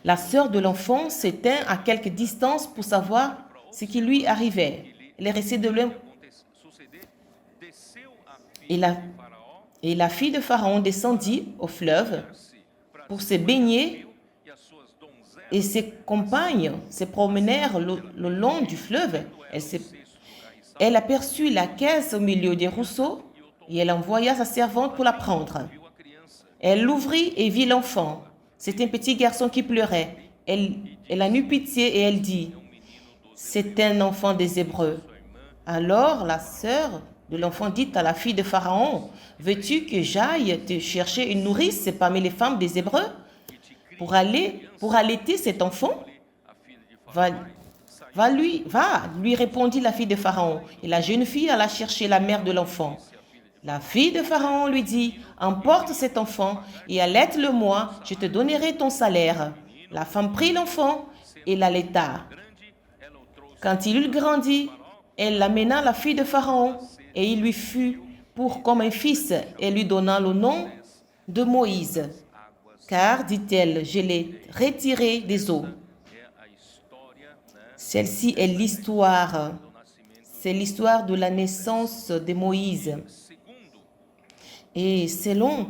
Speaker 2: La sœur de l'enfant s'étint à quelque distance pour savoir ce qui lui arrivait. Elle est restée de loin. Et la fille de Pharaon descendit au fleuve pour se baigner et ses compagnes se promenèrent le long du fleuve. Elle aperçut la caisse au milieu des rousseaux et elle envoya sa servante pour la prendre. Elle l'ouvrit et vit l'enfant. C'était un petit garçon qui pleurait. Elle en eut pitié et elle dit, « C'est un enfant des Hébreux. » Alors la sœur de l'enfant dit à la fille de Pharaon, « Veux-tu que j'aille te chercher une nourrice parmi les femmes des Hébreux pour allaiter cet enfant? » Va, lui répondit la fille de Pharaon. Et la jeune fille alla chercher la mère de l'enfant. La fille de Pharaon lui dit, « Emporte cet enfant et allaite-le-moi, je te donnerai ton salaire. » La femme prit l'enfant et l'allaita. Quand il eut grandi, elle l'amena à la fille de Pharaon et il lui fut pour comme un fils et lui donna le nom de Moïse. Car, dit-elle, je l'ai retiré des eaux. Celle-ci est l'histoire. C'est l'histoire de la naissance de Moïse. Et selon,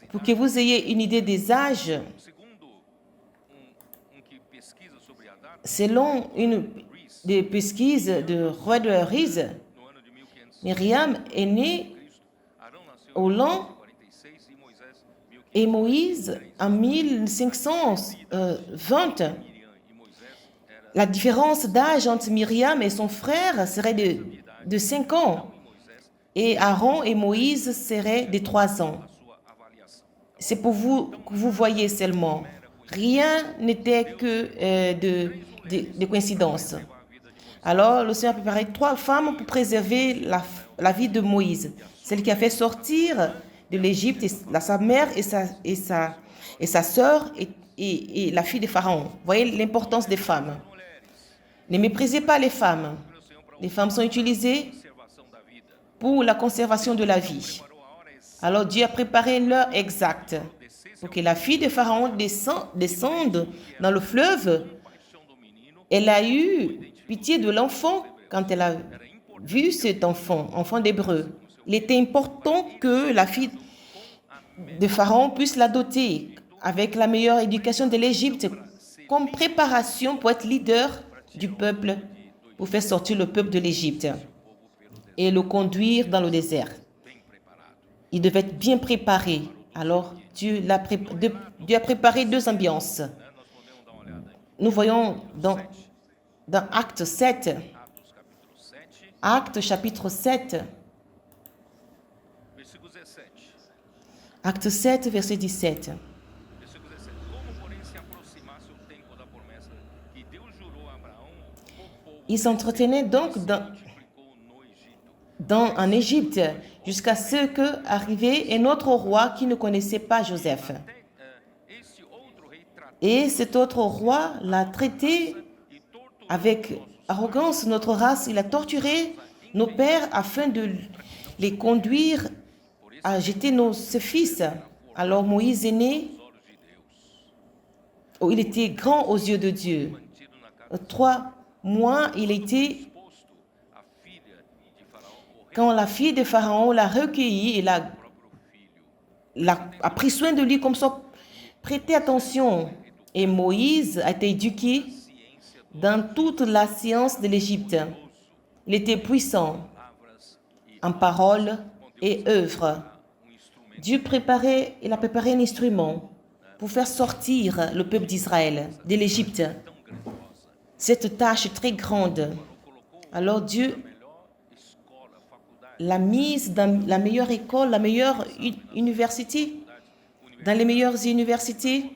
Speaker 2: pour que vous ayez une idée des âges, selon une des pesquises de Roeder Rees, Myriam est née au l'an et Moïse en 1520. La différence d'âge entre Myriam et son frère serait de 5 ans. Et Aaron et Moïse seraient de 3 ans. C'est pour vous que vous voyez seulement. Rien n'était que de coïncidence. Alors, le Seigneur a préparé 3 femmes pour préserver la vie de Moïse. Celle qui a fait sortir de l'Égypte, sa mère et sa sœur et la fille de Pharaon. Voyez l'importance des femmes. Ne méprisez pas les femmes. Les femmes sont utilisées pour la conservation de la vie. Alors Dieu a préparé l'heure exacte pour que la fille de Pharaon descende dans le fleuve. Elle a eu pitié de l'enfant quand elle a vu cet enfant d'Hébreu. Il était important que la fille de Pharaon puisse l'adopter avec la meilleure éducation de l'Égypte comme préparation pour être leader du peuple, pour faire sortir le peuple de l'Égypte et le conduire dans le désert. Il devait être bien préparé. Alors, Dieu a préparé deux ambiances. Nous voyons dans Actes 7, Actes chapitre 7, Acte 7, verset 17. Ils s'entretenaient donc en Égypte jusqu'à ce qu'arrivait un autre roi qui ne connaissait pas Joseph. Et cet autre roi l'a traité avec arrogance, notre race. Il a torturé nos pères afin de les conduire à jeter ses fils. Alors Moïse est né. Oh, il était grand aux yeux de Dieu. 3 mois, il était... Quand la fille de Pharaon l'a recueilli, il a pris soin de lui comme ça. Prêtez attention. Et Moïse a été éduqué dans toute la science de l'Égypte. Il était puissant en parole et œuvre. Dieu a préparé un instrument pour faire sortir le peuple d'Israël de l'Égypte. Cette tâche très grande. Alors Dieu l'a mise dans la meilleure école, la meilleure université, dans les meilleures universités.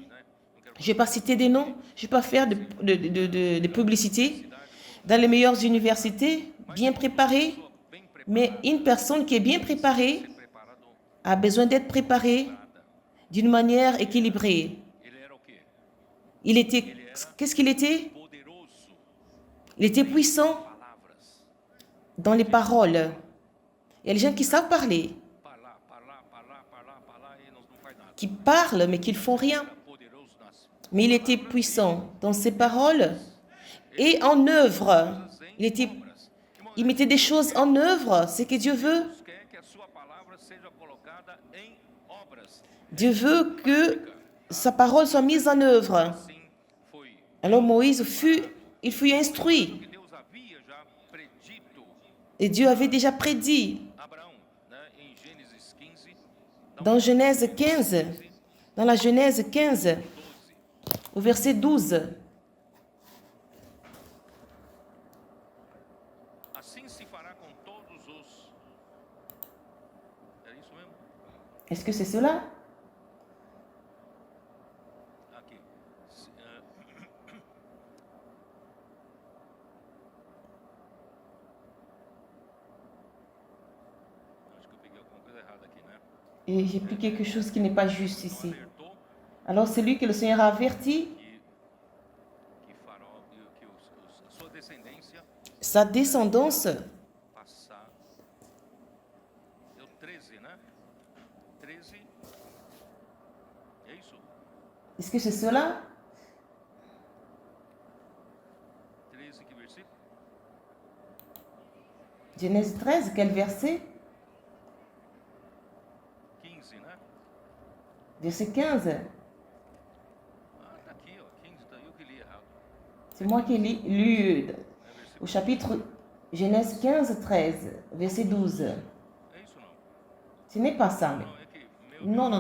Speaker 2: Je ne vais pas citer des noms, je ne vais pas faire de publicité. Dans les meilleures universités, bien préparées, mais une personne qui est bien préparée a besoin d'être préparée d'une manière équilibrée. Qu'est-ce qu'il était? Il était puissant dans les paroles. Il y a des gens qui savent parler, qui parlent mais qui ne font rien. Mais il était puissant dans ses paroles et en œuvre. Il mettait des choses en œuvre, c'est ce que Dieu veut. Dieu veut que sa parole soit mise en œuvre. Alors Moïse fut instruit. Et Dieu avait déjà prédit. Dans Genèse 15, dans la Genèse 15, au verset 12. Est-ce que c'est cela? Et j'ai pris quelque chose qui n'est pas juste ici. Alors celui que le Seigneur a averti, sa descendance, est-ce que c'est cela? Genèse 13, quel verset? Verset 15. C'est moi qui ai lu au chapitre Genèse 15, 13, verset 12. Ce n'est pas ça. Non.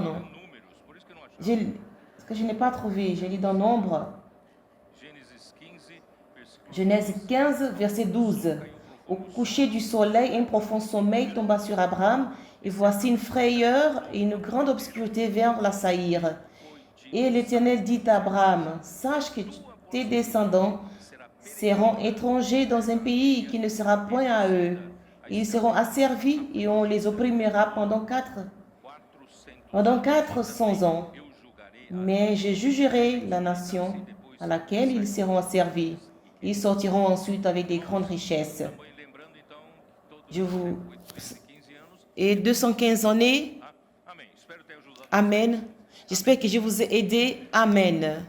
Speaker 2: Ce que je n'ai pas trouvé, j'ai lu dans Nombre. Genèse 15, verset 12. Au coucher du soleil, un profond sommeil tomba sur Abraham, et voici une frayeur et une grande obscurité vinrent l'assaillir. Et l'Éternel dit à Abraham, sache que tes descendants seront étrangers dans un pays qui ne sera point à eux. Ils seront asservis et on les opprimera pendant pendant 400 ans,
Speaker 1: eu julgarei
Speaker 2: mais je jugerai la nation à laquelle ils seront asservis. Ils sortiront ensuite avec des grandes richesses.
Speaker 1: Foi lembrando então todos
Speaker 2: Je vous...
Speaker 1: 215 anos.
Speaker 2: Et 215 années,
Speaker 1: Amém. Espero ter ajudado.
Speaker 2: Amen. J'espère que je vous ai aidé. Amen.